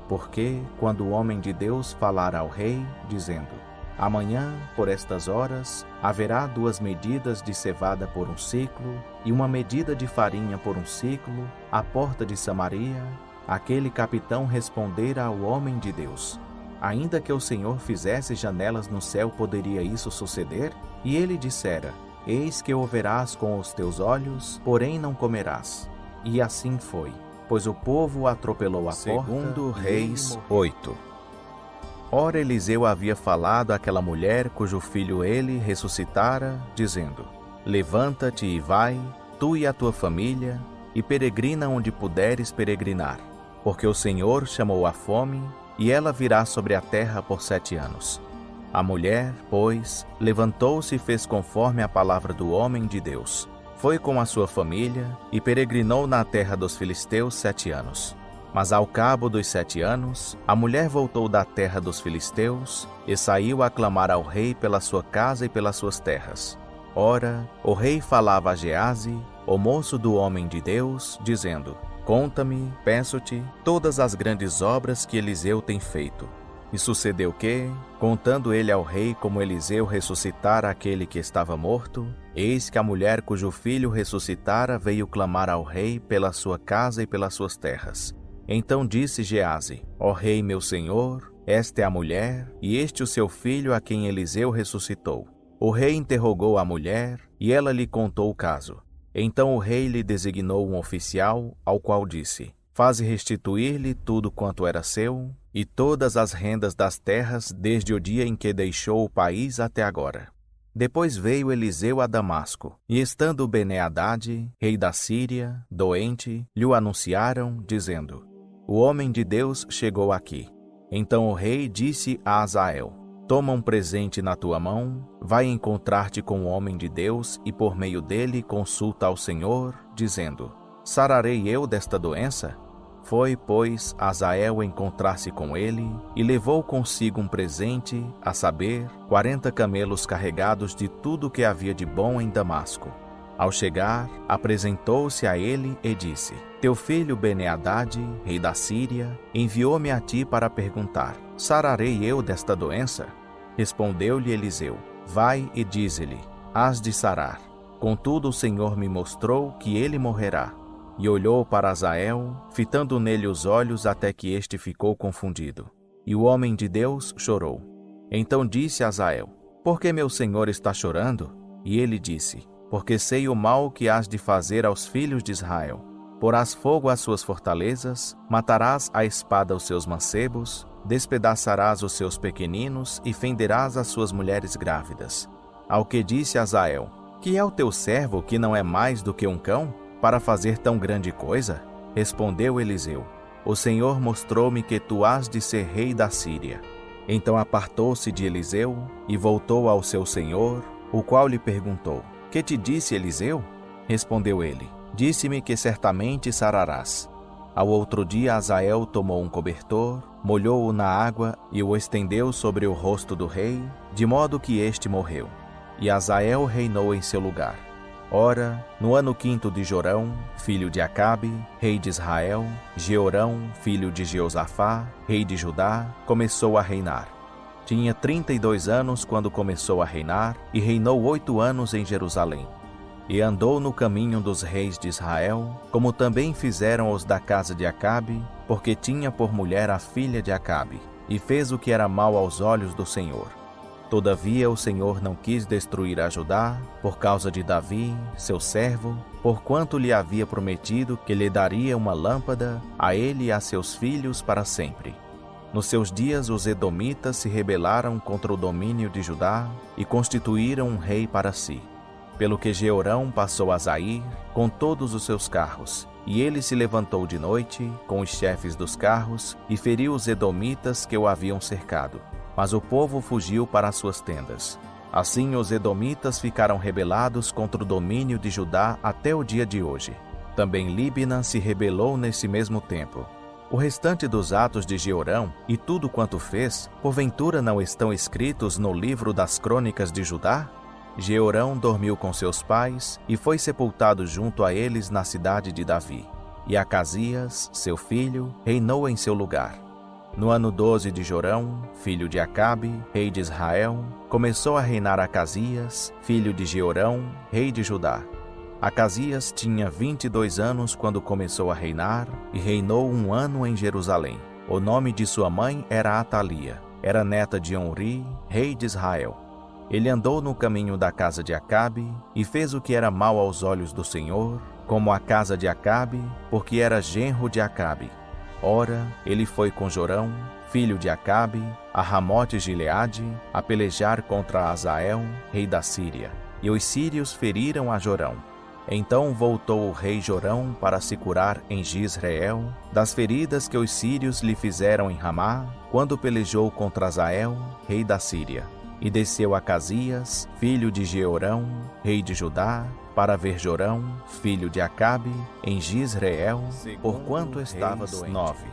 Porque, quando o homem de Deus falara ao rei, dizendo: amanhã, por estas horas, haverá 2 medidas de cevada por 1 siclo, e 1 medida de farinha por 1 siclo, à porta de Samaria, aquele capitão respondera ao homem de Deus: ainda que o Senhor fizesse janelas no céu, poderia isso suceder? E ele dissera: eis que o verás com os teus olhos, porém não comerás. E assim foi, pois o povo o atropelou à porta. Segundo Reis 8. Ora, Eliseu havia falado àquela mulher cujo filho ele ressuscitara, dizendo: levanta-te e vai, tu e a tua família, e peregrina onde puderes peregrinar, porque o Senhor chamou a fome, e ela virá sobre a terra por 7 anos. A mulher, pois, levantou-se e fez conforme a palavra do homem de Deus. Foi com a sua família, e peregrinou na terra dos filisteus 7 anos. Mas ao cabo dos 7 anos, a mulher voltou da terra dos filisteus e saiu a clamar ao rei pela sua casa e pelas suas terras. Ora, o rei falava a Geazi, o moço do homem de Deus, dizendo: conta-me, peço-te, todas as grandes obras que Eliseu tem feito. E sucedeu que, contando ele ao rei como Eliseu ressuscitara aquele que estava morto, eis que a mulher cujo filho ressuscitara veio clamar ao rei pela sua casa e pelas suas terras. Então disse Geazi: ó rei meu senhor, esta é a mulher, e este o seu filho a quem Eliseu ressuscitou. O rei interrogou a mulher, e ela lhe contou o caso. Então o rei lhe designou um oficial, ao qual disse: faze restituir-lhe tudo quanto era seu, e todas as rendas das terras, desde o dia em que deixou o país até agora. Depois veio Eliseu a Damasco, e estando Ben-Hadad, rei da Síria, doente, lhe o anunciaram, dizendo: o homem de Deus chegou aqui. Então o rei disse a Azael: toma um presente na tua mão, vai encontrar-te com o homem de Deus, e por meio dele consulta ao Senhor, dizendo: sararei eu desta doença? Foi, pois, Azael encontrar-se com ele, e levou consigo um presente, a saber, 40 camelos carregados de tudo que havia de bom em Damasco. Ao chegar, apresentou-se a ele e disse: Teu filho Ben-Hadad, rei da Síria, enviou-me a ti para perguntar: sararei eu desta doença? Respondeu-lhe Eliseu: Vai e dize-lhe: hás de sarar. Contudo o Senhor me mostrou que ele morrerá. E olhou para Azael, fitando nele os olhos até que este ficou confundido. E o homem de Deus chorou. Então disse Azael: Por que meu senhor está chorando? E ele disse: Porque sei o mal que hás de fazer aos filhos de Israel. Porás fogo às suas fortalezas, matarás à espada os seus mancebos, despedaçarás os seus pequeninos e fenderás as suas mulheres grávidas. Ao que disse Azael: Que é o teu servo que não é mais do que um cão, para fazer tão grande coisa? Respondeu Eliseu: O Senhor mostrou-me que tu hás de ser rei da Síria. Então apartou-se de Eliseu e voltou ao seu senhor, o qual lhe perguntou: Que te disse Eliseu? Respondeu ele: Disse-me que certamente sararás. Ao outro dia Azael tomou um cobertor, molhou-o na água e o estendeu sobre o rosto do rei, de modo que este morreu. E Azael reinou em seu lugar. Ora, no ano 5º de Jorão, filho de Acabe, rei de Israel, Jeorão, filho de Jeosafá, rei de Judá, começou a reinar. Tinha 32 anos quando começou a reinar, e reinou 8 anos em Jerusalém. E andou no caminho dos reis de Israel, como também fizeram os da casa de Acabe, porque tinha por mulher a filha de Acabe, e fez o que era mal aos olhos do Senhor. Todavia o Senhor não quis destruir a Judá, por causa de Davi, seu servo, porquanto lhe havia prometido que lhe daria uma lâmpada, a ele e a seus filhos para sempre. Nos seus dias os edomitas se rebelaram contra o domínio de Judá e constituíram um rei para si. Pelo que Jeorão passou a Zair com todos os seus carros, e ele se levantou de noite com os chefes dos carros e feriu os edomitas que o haviam cercado. Mas o povo fugiu para as suas tendas. Assim os edomitas ficaram rebelados contra o domínio de Judá até o dia de hoje. Também Líbina se rebelou nesse mesmo tempo. O restante dos atos de Jeorão e tudo quanto fez, porventura não estão escritos no livro das crônicas de Judá? Jeorão dormiu com seus pais e foi sepultado junto a eles na cidade de Davi. E Acasias, seu filho, reinou em seu lugar. No ano 12 de Jorão, filho de Acabe, rei de Israel, começou a reinar Acasias, filho de Jeorão, rei de Judá. Acasias tinha 22 anos quando começou a reinar e reinou 1 ano em Jerusalém. O nome de sua mãe era Atalia, era neta de Onri, rei de Israel. Ele andou no caminho da casa de Acabe e fez o que era mal aos olhos do Senhor, como a casa de Acabe, porque era genro de Acabe. Ora, ele foi com Jorão, filho de Acabe, a Ramote-Gileade, a pelejar contra Azael, rei da Síria. E os sírios feriram a Jorão. Então voltou o rei Jorão para se curar em Jizreel, das feridas que os sírios lhe fizeram em Ramá, quando pelejou contra Azael, rei da Síria. E desceu Acasias, filho de Jeorão, rei de Judá, para ver Jorão, filho de Acabe, em Jizreel, porquanto estava doente. 9.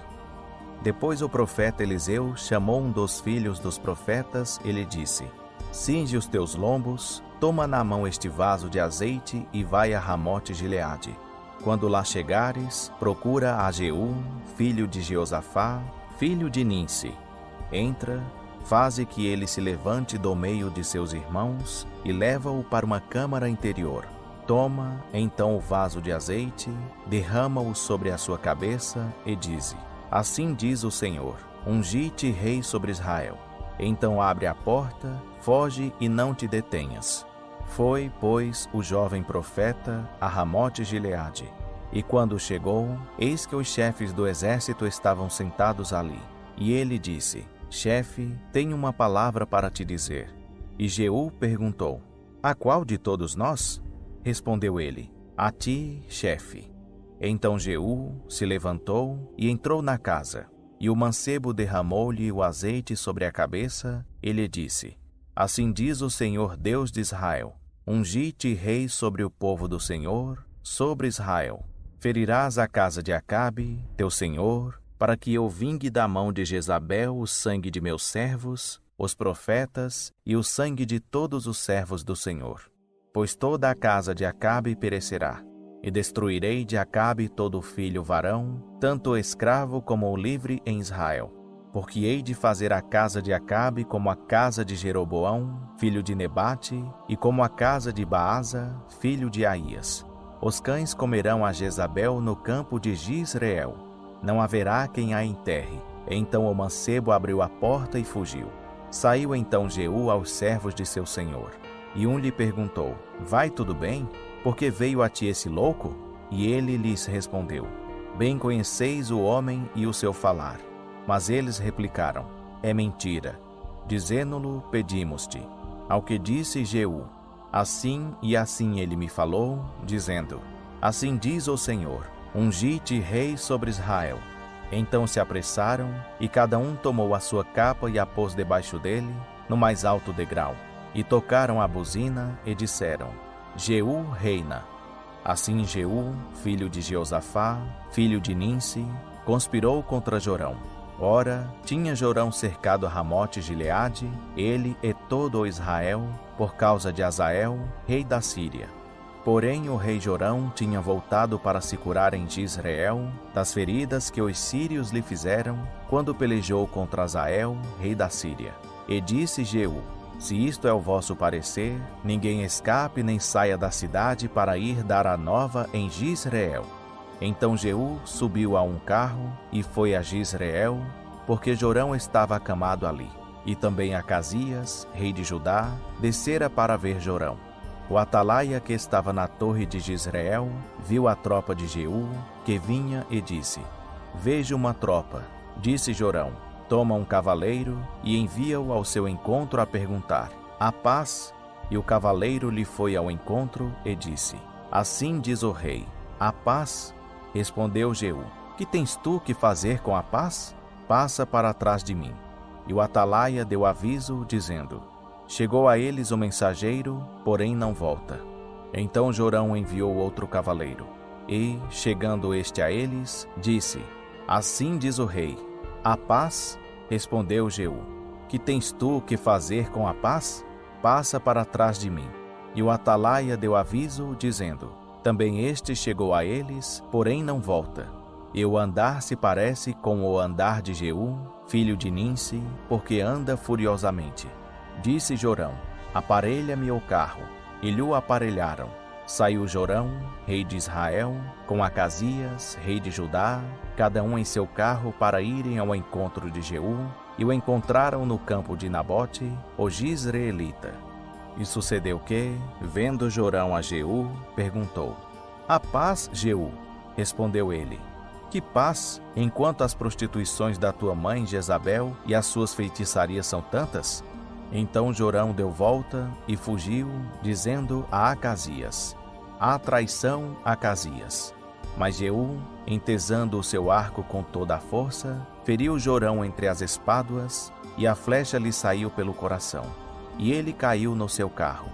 Depois o profeta Eliseu chamou um dos filhos dos profetas e lhe disse: Cinge os teus lombos, toma na mão este vaso de azeite e vai a Ramote-Gileade. Quando lá chegares, procura a Jeú, filho de Jeosafá, filho de Ninsi. Entra, faze que ele se levante do meio de seus irmãos e leva-o para uma câmara interior. Toma, então, o vaso de azeite, derrama-o sobre a sua cabeça e dize: Assim diz o Senhor, ungi-te rei sobre Israel. Então abre a porta, foge e não te detenhas. Foi, pois, o jovem profeta a Ramote-Gileade. E quando chegou, eis que os chefes do exército estavam sentados ali. E ele disse: Chefe, tenho uma palavra para te dizer. E Jeú perguntou: A qual de todos nós? Respondeu ele: A ti, chefe. Então Jeú se levantou e entrou na casa. E o mancebo derramou-lhe o azeite sobre a cabeça e lhe disse: Assim diz o Senhor Deus de Israel: Ungi-te rei sobre o povo do Senhor, sobre Israel. Ferirás a casa de Acabe, teu senhor, para que eu vingue da mão de Jezabel o sangue de meus servos, os profetas, e o sangue de todos os servos do Senhor. pois toda a casa de Acabe perecerá. E destruirei de Acabe todo filho varão, tanto o escravo como o livre em Israel. Porque hei de fazer a casa de Acabe como a casa de Jeroboão, filho de Nebate, e como a casa de Baasa, filho de Aías. Os cães comerão a Jezabel no campo de Jizreel. Não haverá quem a enterre. Então o mancebo abriu a porta e fugiu. Saiu então Jeú aos servos de seu senhor. E um lhe perguntou: Vai tudo bem? Porque veio a ti esse louco? E ele lhes respondeu: Bem conheceis o homem e o seu falar. Mas eles replicaram: É mentira. Dizendo-lo, pedimos-te. Ao que disse Jeú: Assim e assim ele me falou, dizendo: Assim diz o Senhor: Ungi-te rei sobre Israel. Então se apressaram, e cada um tomou a sua capa e a pôs debaixo dele, no mais alto degrau. E tocaram a buzina, e disseram: Jeú reina. Assim Jeú, filho de Jeosafá, filho de Ninsi, conspirou contra Jorão. Ora, tinha Jorão cercado Ramote-Gileade, ele e todo o Israel, por causa de Azael, rei da Síria. Porém o rei Jorão tinha voltado para se curar em Jizreel, das feridas que os sírios lhe fizeram, quando pelejou contra Azael, rei da Síria. E disse Jeú: Se isto é o vosso parecer, ninguém escape nem saia da cidade para ir dar a nova em Jizreel. Então Jeú subiu a um carro e foi a Jizreel, porque Jorão estava acamado ali. E também Acasias, rei de Judá, descera para ver Jorão. O atalaia que estava na torre de Jizreel viu a tropa de Jeú, que vinha, e disse: Vejo uma tropa. Disse Jorão: Toma um cavaleiro e envia-o ao seu encontro a perguntar: A paz? E o cavaleiro lhe foi ao encontro e disse: Assim diz o rei: A paz? Respondeu Jeú: Que tens tu que fazer com a paz? Passa para trás de mim. E o atalaia deu aviso, dizendo: Chegou a eles o mensageiro, porém não volta. Então Jorão enviou outro cavaleiro. E, chegando este a eles, disse: Assim diz o rei: A paz? Respondeu Jeú: Que tens tu que fazer com a paz? Passa para trás de mim. E o atalaia deu aviso, dizendo: Também este chegou a eles, porém não volta. E o andar se parece com o andar de Jeú, filho de Ninsi, porque anda furiosamente. Disse Jorão: Aparelha-me o carro. E lhe aparelharam. Saiu Jorão, rei de Israel, com Acasias, rei de Judá, cada um em seu carro, para irem ao encontro de Jeú, e o encontraram no campo de Nabote, o Jizreelita. E sucedeu que, vendo Jorão a Jeú, perguntou: A paz, Jeú? Respondeu ele: Que paz, enquanto as prostituições da tua mãe Jezabel e as suas feitiçarias são tantas? Então Jorão deu volta e fugiu, dizendo a Acasias: Há traição, Acasias. Mas Jeú, entesando o seu arco com toda a força, feriu Jorão entre as espáduas, e a flecha lhe saiu pelo coração, e ele caiu no seu carro.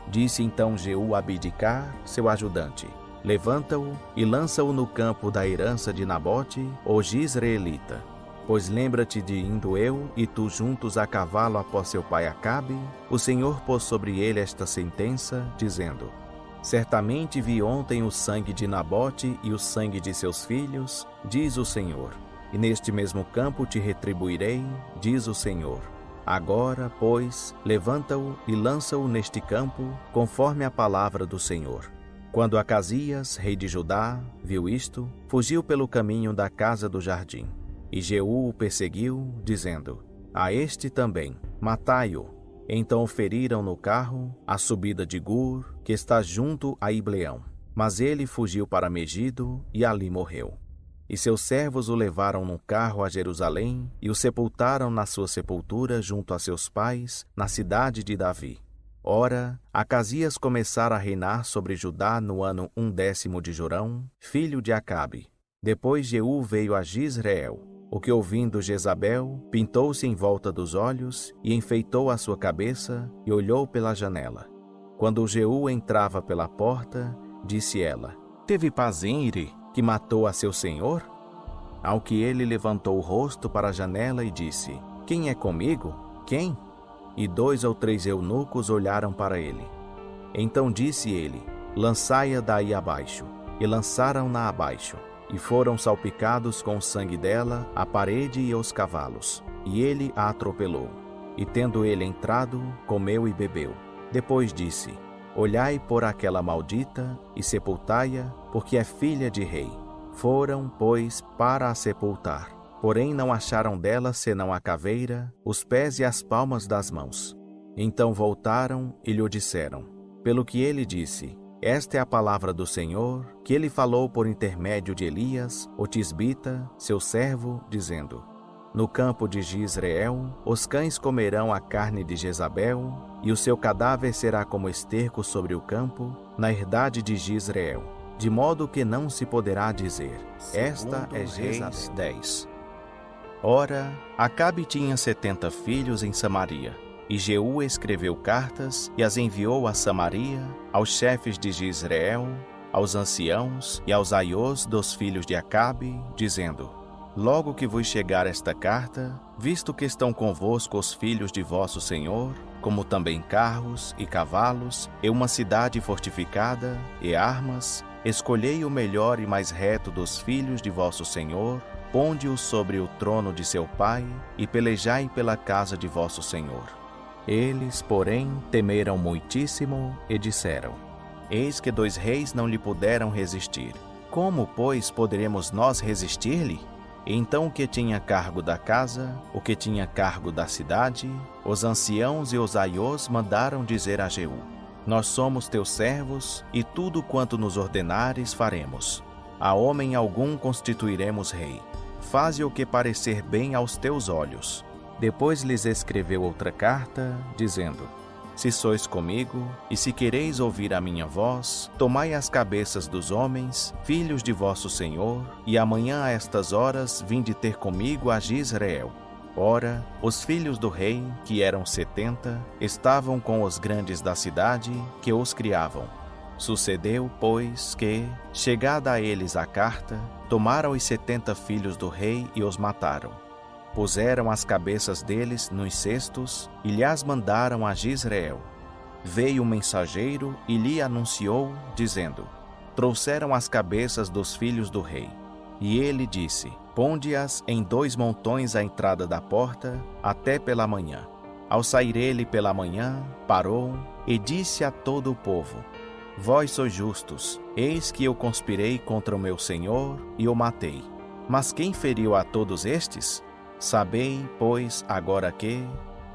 Disse então Jeú a Abidcar, seu ajudante: Levanta-o e lança-o no campo da herança de Nabote, o Jizreelita. Pois lembra-te de indo eu e tu juntos a cavalo após seu pai Acabe, o Senhor pôs sobre ele esta sentença, dizendo: Certamente vi ontem o sangue de Nabote e o sangue de seus filhos, diz o Senhor, e neste mesmo campo te retribuirei, diz o Senhor. Agora, pois, levanta-o e lança-o neste campo, conforme a palavra do Senhor. Quando Acasias, rei de Judá, viu isto, fugiu pelo caminho da casa do jardim. E Jeú o perseguiu, dizendo: A este também, matai-o. Então o feriram no carro, à subida de Gur, que está junto a Ibleão. Mas ele fugiu para Megido e ali morreu. E seus servos o levaram num carro a Jerusalém e o sepultaram na sua sepultura junto a seus pais, na cidade de Davi. Ora, Acasias começara a reinar sobre Judá no ano 10º de Jorão, filho de Acabe. Depois Jeú veio a Jizreel, o que, ouvindo Jezabel, pintou-se em volta dos olhos e enfeitou a sua cabeça e olhou pela janela. Quando Jeú entrava pela porta, disse ela: Teve Pazinre, que matou a seu senhor? Ao que ele levantou o rosto para a janela e disse: Quem é comigo? Quem? E 2 ou 3 eunucos olharam para ele. Então disse ele: lançai-a daí abaixo. E lançaram-na abaixo, e foram salpicados com o sangue dela a parede e os cavalos. E ele a atropelou. E tendo ele entrado, comeu e bebeu. Depois disse: olhai por aquela maldita, e sepultai-a, porque é filha de rei. Foram, pois, para a sepultar. Porém não acharam dela senão a caveira, os pés e as palmas das mãos. Então voltaram e lhe disseram. Pelo que ele disse: esta é a palavra do Senhor, que ele falou por intermédio de Elias, o tisbita, seu servo, dizendo: no campo de Jezreel, os cães comerão a carne de Jezabel, e o seu cadáver será como esterco sobre o campo, na herdade de Jezreel, de modo que não se poderá dizer: esta é Jezabel. 10. Ora, Acabe tinha 70 filhos em Samaria. E Jeú escreveu cartas e as enviou a Samaria, aos chefes de Jezreel, aos anciãos e aos aiós dos filhos de Acabe, dizendo: logo que vos chegar esta carta, visto que estão convosco os filhos de vosso senhor, como também carros e cavalos, e uma cidade fortificada, e armas, escolhei o melhor e mais reto dos filhos de vosso senhor, ponde-o sobre o trono de seu pai, e pelejai pela casa de vosso senhor. Eles, porém, temeram muitíssimo e disseram: eis que 2 reis não lhe puderam resistir. Como, pois, poderemos nós resistir-lhe? Então o que tinha cargo da casa, o que tinha cargo da cidade, os anciãos e os aiós mandaram dizer a Jeú: nós somos teus servos, e tudo quanto nos ordenares faremos. A homem algum constituiremos rei. Faze o que parecer bem aos teus olhos. Depois lhes escreveu outra carta, dizendo: se sois comigo, e se quereis ouvir a minha voz, tomai as cabeças dos homens, filhos de vosso senhor, e amanhã a estas horas vinde ter comigo a Jezreel. Ora, os filhos do rei, que eram 70, estavam com os grandes da cidade, que os criavam. Sucedeu, pois, que, chegada a eles a carta, tomaram os 70 filhos do rei e os mataram. Puseram as cabeças deles nos cestos e lhas mandaram a Jezreel. Veio um mensageiro e lhe anunciou, dizendo: trouxeram as cabeças dos filhos do rei. E ele disse: ponde-as em 2 montões à entrada da porta, até pela manhã. Ao sair ele pela manhã, parou e disse a todo o povo: vós sois justos, eis que eu conspirei contra o meu senhor e o matei. Mas quem feriu a todos estes? Sabei, pois, agora que,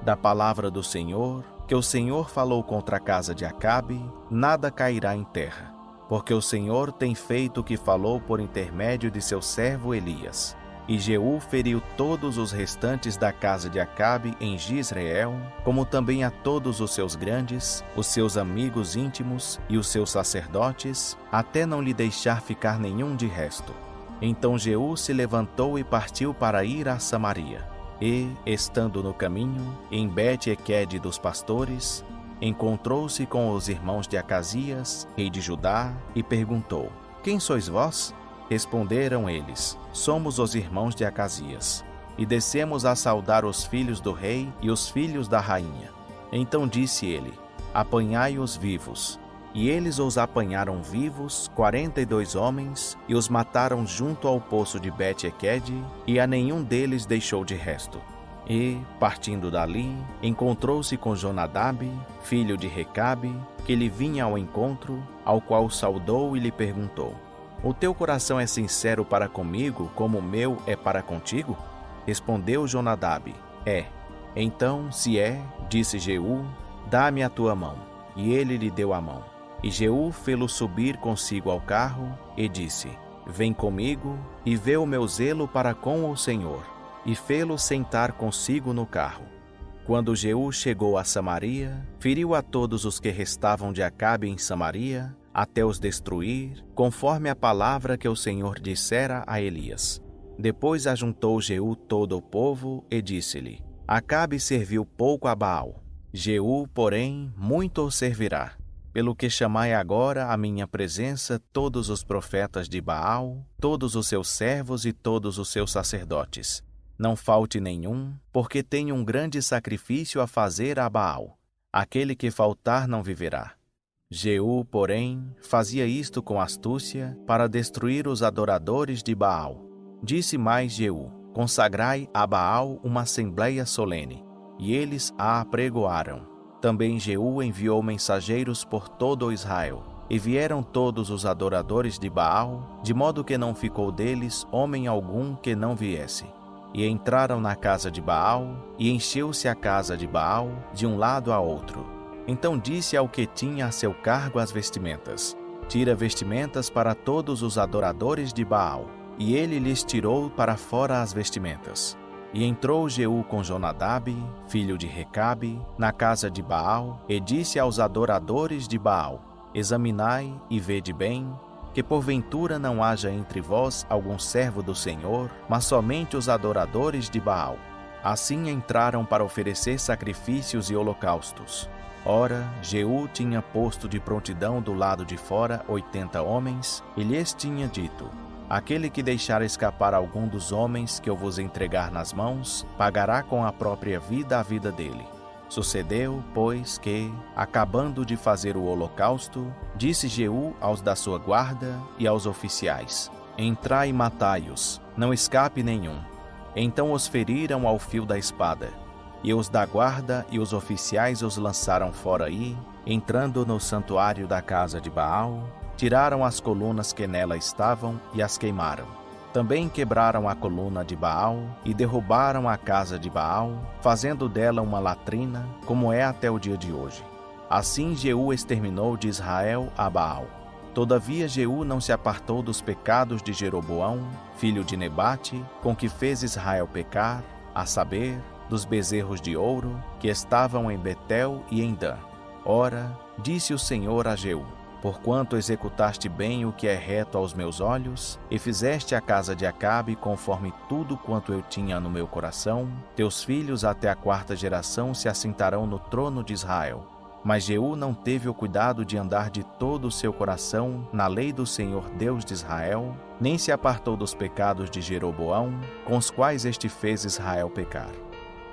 da palavra do Senhor, que o Senhor falou contra a casa de Acabe, nada cairá em terra, porque o Senhor tem feito o que falou por intermédio de seu servo Elias. E Jeú feriu todos os restantes da casa de Acabe em Jezreel, como também a todos os seus grandes, os seus amigos íntimos e os seus sacerdotes, até não lhe deixar ficar nenhum de resto. Então Jeú se levantou e partiu para ir a Samaria. E, estando no caminho, em Bet-Equede dos pastores, encontrou-se com os irmãos de Acasias, rei de Judá, e perguntou: quem sois vós? Responderam eles: somos os irmãos de Acasias, e descemos a saudar os filhos do rei e os filhos da rainha. Então disse ele: apanhai-os vivos. E eles os apanharam vivos, 42 homens, e os mataram junto ao poço de Bet-Equede, e a nenhum deles deixou de resto. E, partindo dali, encontrou-se com Jonadab, filho de Recabe, que lhe vinha ao encontro, ao qual saudou e lhe perguntou: o teu coração é sincero para comigo, como o meu é para contigo? Respondeu Jonadab: é. Então, se é, disse Jeú, dá-me a tua mão. E ele lhe deu a mão. E Jeú fê-lo subir consigo ao carro, e disse: vem comigo, e vê o meu zelo para com o Senhor. E fê-lo sentar consigo no carro. Quando Jeú chegou a Samaria, feriu a todos os que restavam de Acabe em Samaria, até os destruir, conforme a palavra que o Senhor dissera a Elias. Depois ajuntou Jeú todo o povo, e disse-lhe: Acabe serviu pouco a Baal. Jeú, porém, muito o servirá. Pelo que chamai agora à minha presença todos os profetas de Baal, todos os seus servos e todos os seus sacerdotes. Não falte nenhum, porque tenho um grande sacrifício a fazer a Baal. Aquele que faltar não viverá. Jeú, porém, fazia isto com astúcia para destruir os adoradores de Baal. Disse mais Jeú: consagrai a Baal uma assembleia solene. E eles a apregoaram. Também Jeú enviou mensageiros por todo o Israel. E vieram todos os adoradores de Baal, de modo que não ficou deles homem algum que não viesse. E entraram na casa de Baal, e encheu-se a casa de Baal de um lado a outro. Então disse ao que tinha a seu cargo as vestimentas: tira vestimentas para todos os adoradores de Baal. E ele lhes tirou para fora as vestimentas. E entrou Jeú com Jonadab, filho de Recabe, na casa de Baal, e disse aos adoradores de Baal: examinai e vede bem, que porventura não haja entre vós algum servo do Senhor, mas somente os adoradores de Baal. Assim entraram para oferecer sacrifícios e holocaustos. Ora, Jeú tinha posto de prontidão do lado de fora 80 homens, e lhes tinha dito: aquele que deixar escapar algum dos homens que eu vos entregar nas mãos, pagará com a própria vida a vida dele. Sucedeu, pois, que, acabando de fazer o holocausto, disse Jeú aos da sua guarda e aos oficiais: entrai e matai-os, não escape nenhum. Então os feriram ao fio da espada. E os da guarda e os oficiais os lançaram fora e, entrando no santuário da casa de Baal, tiraram as colunas que nela estavam e as queimaram. Também quebraram a coluna de Baal e derrubaram a casa de Baal, fazendo dela uma latrina, como é até o dia de hoje. Assim Jeú exterminou de Israel a Baal. Todavia Jeú não se apartou dos pecados de Jeroboão, filho de Nebate, com que fez Israel pecar, a saber, dos bezerros de ouro que estavam em Betel e em Dan. Ora, disse o Senhor a Jeú: porquanto executaste bem o que é reto aos meus olhos, e fizeste a casa de Acabe conforme tudo quanto eu tinha no meu coração, teus filhos até a 4ª geração se assentarão no trono de Israel. Mas Jeú não teve o cuidado de andar de todo o seu coração na lei do Senhor Deus de Israel, nem se apartou dos pecados de Jeroboão, com os quais este fez Israel pecar.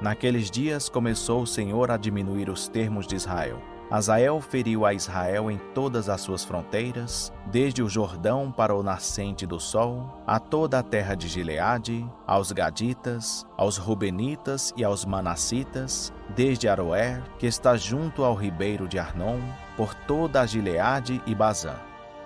Naqueles dias começou o Senhor a diminuir os termos de Israel. Azael feriu a Israel em todas as suas fronteiras, desde o Jordão para o nascente do sol, a toda a terra de Gileade, aos Gaditas, aos Rubenitas e aos Manassitas, desde Aroer, que está junto ao ribeiro de Arnon, por toda a Gileade e Bazã.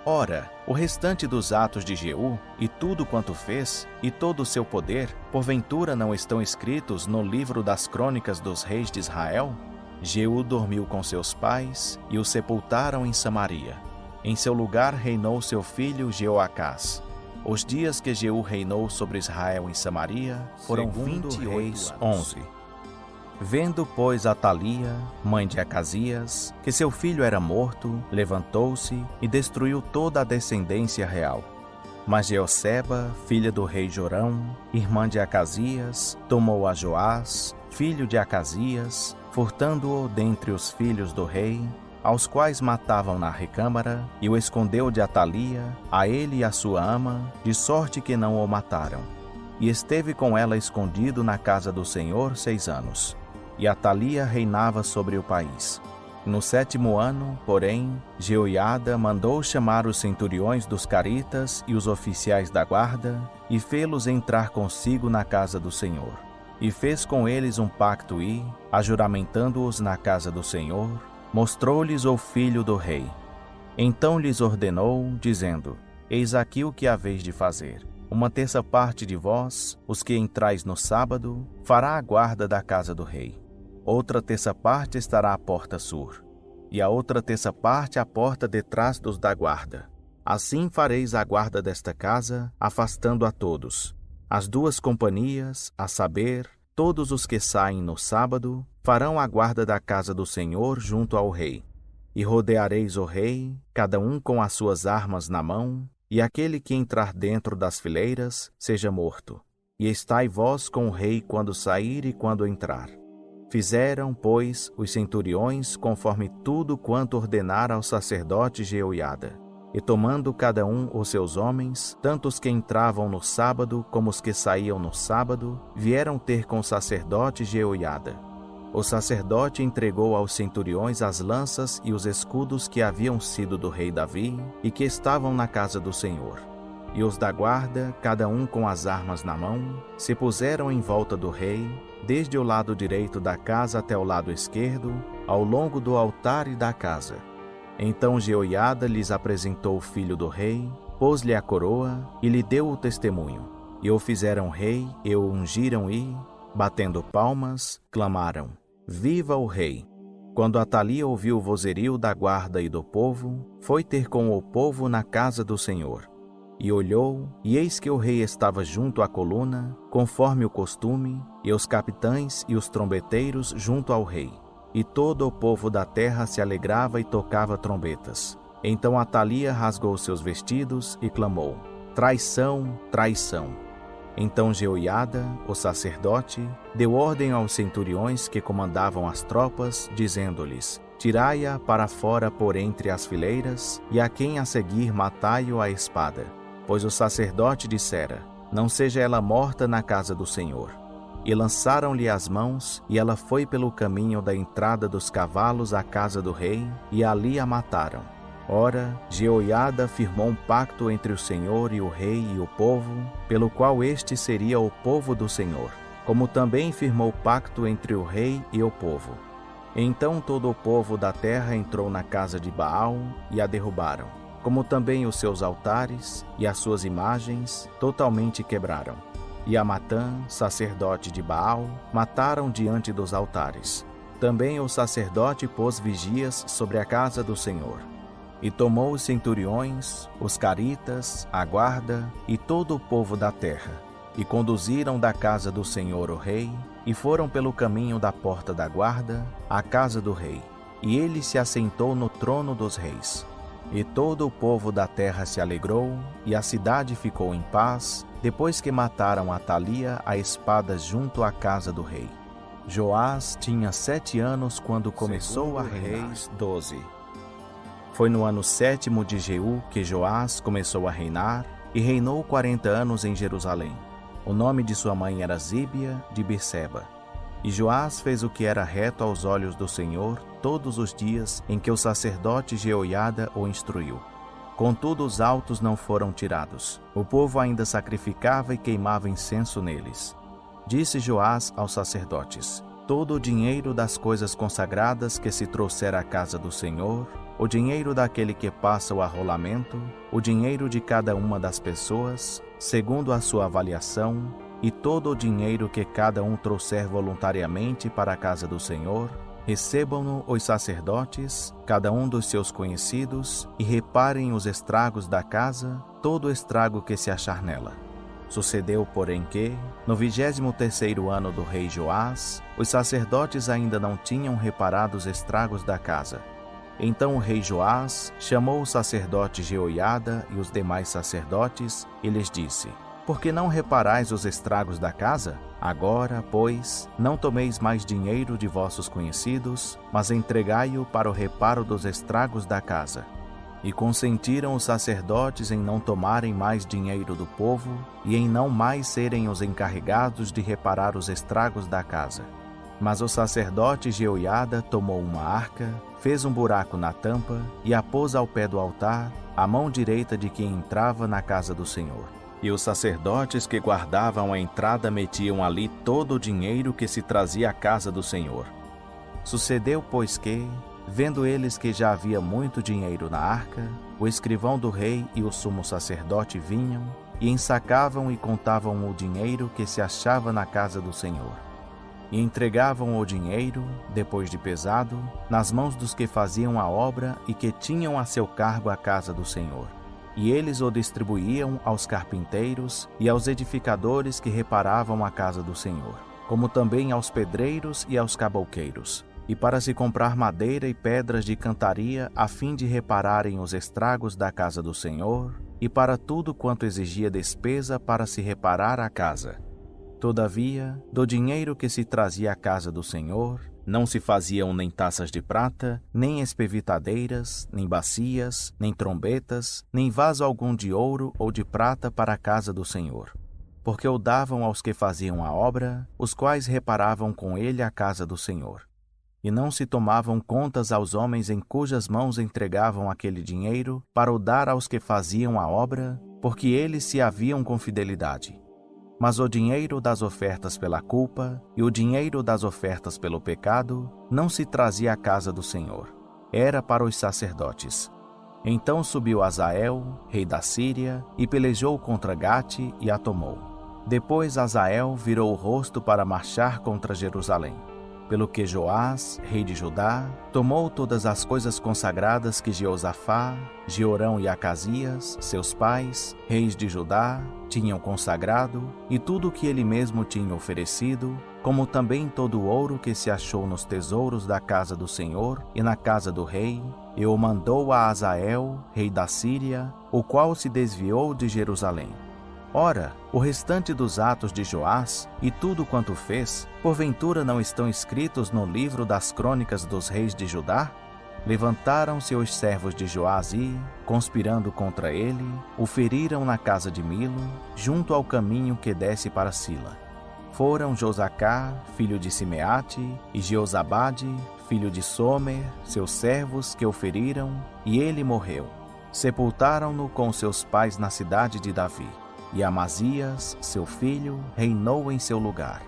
Ora, o restante dos atos de Jeú, e tudo quanto fez, e todo o seu poder, porventura não estão escritos no livro das crônicas dos reis de Israel? Jeú dormiu com seus pais, e o sepultaram em Samaria. Em seu lugar reinou seu filho Jeoacás. Os dias que Jeú reinou sobre Israel em Samaria foram 28 anos. Vendo, pois, Atalia, mãe de Acasias, que seu filho era morto, levantou-se e destruiu toda a descendência real. Mas Jeoseba, filha do rei Jorão, irmã de Acasias, tomou a Joás, filho de Acasias, furtando-o dentre os filhos do rei, aos quais matavam na recâmara, e o escondeu de Atalia, a ele e a sua ama, de sorte que não o mataram. E esteve com ela escondido na casa do Senhor 6 anos. E Atalia reinava sobre o país. No 7º ano, porém, Jeoiada mandou chamar os centuriões dos caritas e os oficiais da guarda, e fê-los entrar consigo na casa do Senhor. E fez com eles um pacto e, ajuramentando-os na casa do Senhor, mostrou-lhes o filho do rei. Então lhes ordenou, dizendo: eis aqui o que haveis de fazer. 1/3 parte de vós, os que entrais no sábado, fará a guarda da casa do rei. Outra 1/3 parte estará à porta sul, e a outra 1/3 parte à porta detrás dos da guarda. Assim fareis a guarda desta casa, afastando a todos. As 2 companhias, a saber, todos os que saem no sábado, farão a guarda da casa do Senhor junto ao rei. E rodeareis o rei, cada um com as suas armas na mão, e aquele que entrar dentro das fileiras, seja morto. E estai vós com o rei quando sair e quando entrar. Fizeram, pois, os centuriões conforme tudo quanto ordenara ao sacerdote Jeoiada. E tomando cada um os seus homens, tanto os que entravam no sábado como os que saíam no sábado, vieram ter com o sacerdote Jeoiada. O sacerdote entregou aos centuriões as lanças e os escudos que haviam sido do rei Davi e que estavam na casa do Senhor. E os da guarda, cada um com as armas na mão, se puseram em volta do rei, desde o lado direito da casa até o lado esquerdo, ao longo do altar e da casa. Então Jeoiada lhes apresentou o filho do rei, pôs-lhe a coroa e lhe deu o testemunho. E o fizeram rei e o ungiram e, batendo palmas, clamaram: Viva o rei! Quando Atalia ouviu o vozerio da guarda e do povo, foi ter com o povo na casa do Senhor. E olhou, e eis que o rei estava junto à coluna, conforme o costume, e os capitães e os trombeteiros junto ao rei. E todo o povo da terra se alegrava e tocava trombetas. Então Atalia rasgou seus vestidos e clamou: Traição, traição! Então Jeoiada, o sacerdote, deu ordem aos centuriões que comandavam as tropas, dizendo-lhes: Tirai-a para fora por entre as fileiras, e a quem a seguir matai-o à espada. Pois o sacerdote dissera: Não seja ela morta na casa do Senhor. E lançaram-lhe as mãos, e ela foi pelo caminho da entrada dos cavalos à casa do rei, e ali a mataram. Ora, Jeoiada firmou um pacto entre o Senhor e o rei e o povo, pelo qual este seria o povo do Senhor, como também firmou pacto entre o rei e o povo. Então todo o povo da terra entrou na casa de Baal e a derrubaram, como também os seus altares e as suas imagens totalmente quebraram. E a Matã, sacerdote de Baal, mataram diante dos altares. Também o sacerdote pôs vigias sobre a casa do Senhor. E tomou os centuriões, os caritas, a guarda e todo o povo da terra, e conduziram da casa do Senhor o rei, e foram pelo caminho da porta da guarda à casa do rei. E ele se assentou no trono dos reis. E todo o povo da terra se alegrou, e a cidade ficou em paz, depois que mataram Atalia à espada junto à casa do rei. Joás tinha 7 anos quando começou a reinar. Reis 12. Foi no ano 7º de Jeú que Joás começou a reinar, e reinou 40 anos em Jerusalém. O nome de sua mãe era Zíbia de Berseba. E Joás fez o que era reto aos olhos do Senhor todos os dias em que o sacerdote Jeoiada o instruiu. Contudo, os altos não foram tirados. O povo ainda sacrificava e queimava incenso neles. Disse Joás aos sacerdotes: Todo o dinheiro das coisas consagradas que se trouxer à casa do Senhor, o dinheiro daquele que passa o arrolamento, o dinheiro de cada uma das pessoas, segundo a sua avaliação, e todo o dinheiro que cada um trouxer voluntariamente para a casa do Senhor, recebam-no os sacerdotes, cada um dos seus conhecidos, e reparem os estragos da casa, todo o estrago que se achar nela. Sucedeu, porém, que, no 23º ano do rei Joás, os sacerdotes ainda não tinham reparado os estragos da casa. Então o rei Joás chamou o sacerdote Jeoiada e os demais sacerdotes e lhes disse: Por que não reparais os estragos da casa? Agora, pois, não tomeis mais dinheiro de vossos conhecidos, mas entregai-o para o reparo dos estragos da casa. E consentiram os sacerdotes em não tomarem mais dinheiro do povo e em não mais serem os encarregados de reparar os estragos da casa. Mas o sacerdote Jeoiada tomou uma arca, fez um buraco na tampa e a pôs ao pé do altar, à mão direita de quem entrava na casa do Senhor. E os sacerdotes que guardavam a entrada metiam ali todo o dinheiro que se trazia à casa do Senhor. Sucedeu, pois, que, vendo eles que já havia muito dinheiro na arca, o escrivão do rei e o sumo sacerdote vinham e ensacavam e contavam o dinheiro que se achava na casa do Senhor. E entregavam o dinheiro, depois de pesado, nas mãos dos que faziam a obra e que tinham a seu cargo a casa do Senhor. E eles o distribuíam aos carpinteiros e aos edificadores que reparavam a casa do Senhor, como também aos pedreiros e aos cabouqueiros, e para se comprar madeira e pedras de cantaria a fim de repararem os estragos da casa do Senhor, e para tudo quanto exigia despesa para se reparar a casa. Todavia, do dinheiro que se trazia à casa do Senhor, não se faziam nem taças de prata, nem espevitadeiras, nem bacias, nem trombetas, nem vaso algum de ouro ou de prata para a casa do Senhor. porque o davam aos que faziam a obra, os quais reparavam com ele a casa do Senhor. E não se tomavam contas aos homens em cujas mãos entregavam aquele dinheiro para o dar aos que faziam a obra, porque eles se haviam com fidelidade. Mas o dinheiro das ofertas pela culpa e o dinheiro das ofertas pelo pecado não se trazia à casa do Senhor, era para os sacerdotes. Então subiu Hazael, rei da Síria, e pelejou contra Gate e a tomou. Depois Hazael virou o rosto para marchar contra Jerusalém. Pelo que Joás, rei de Judá, tomou todas as coisas consagradas que Jeosafá, Jeorão e Acasias, seus pais, reis de Judá, tinham consagrado, e tudo o que ele mesmo tinha oferecido, como também todo o ouro que se achou nos tesouros da casa do Senhor e na casa do rei, e o mandou a Hazael, rei da Síria, o qual se desviou de Jerusalém. Ora, o restante dos atos de Joás e tudo quanto fez, porventura não estão escritos no livro das crônicas dos reis de Judá? Levantaram-se os servos de Joás e, conspirando contra ele, o feriram na casa de Milo, junto ao caminho que desce para Sila. Foram Josacá, filho de Simeate, e Jeozabade, filho de Somer, seus servos que o feriram, e ele morreu. Sepultaram-no com seus pais na cidade de Davi. E Amazias, seu filho, reinou em seu lugar.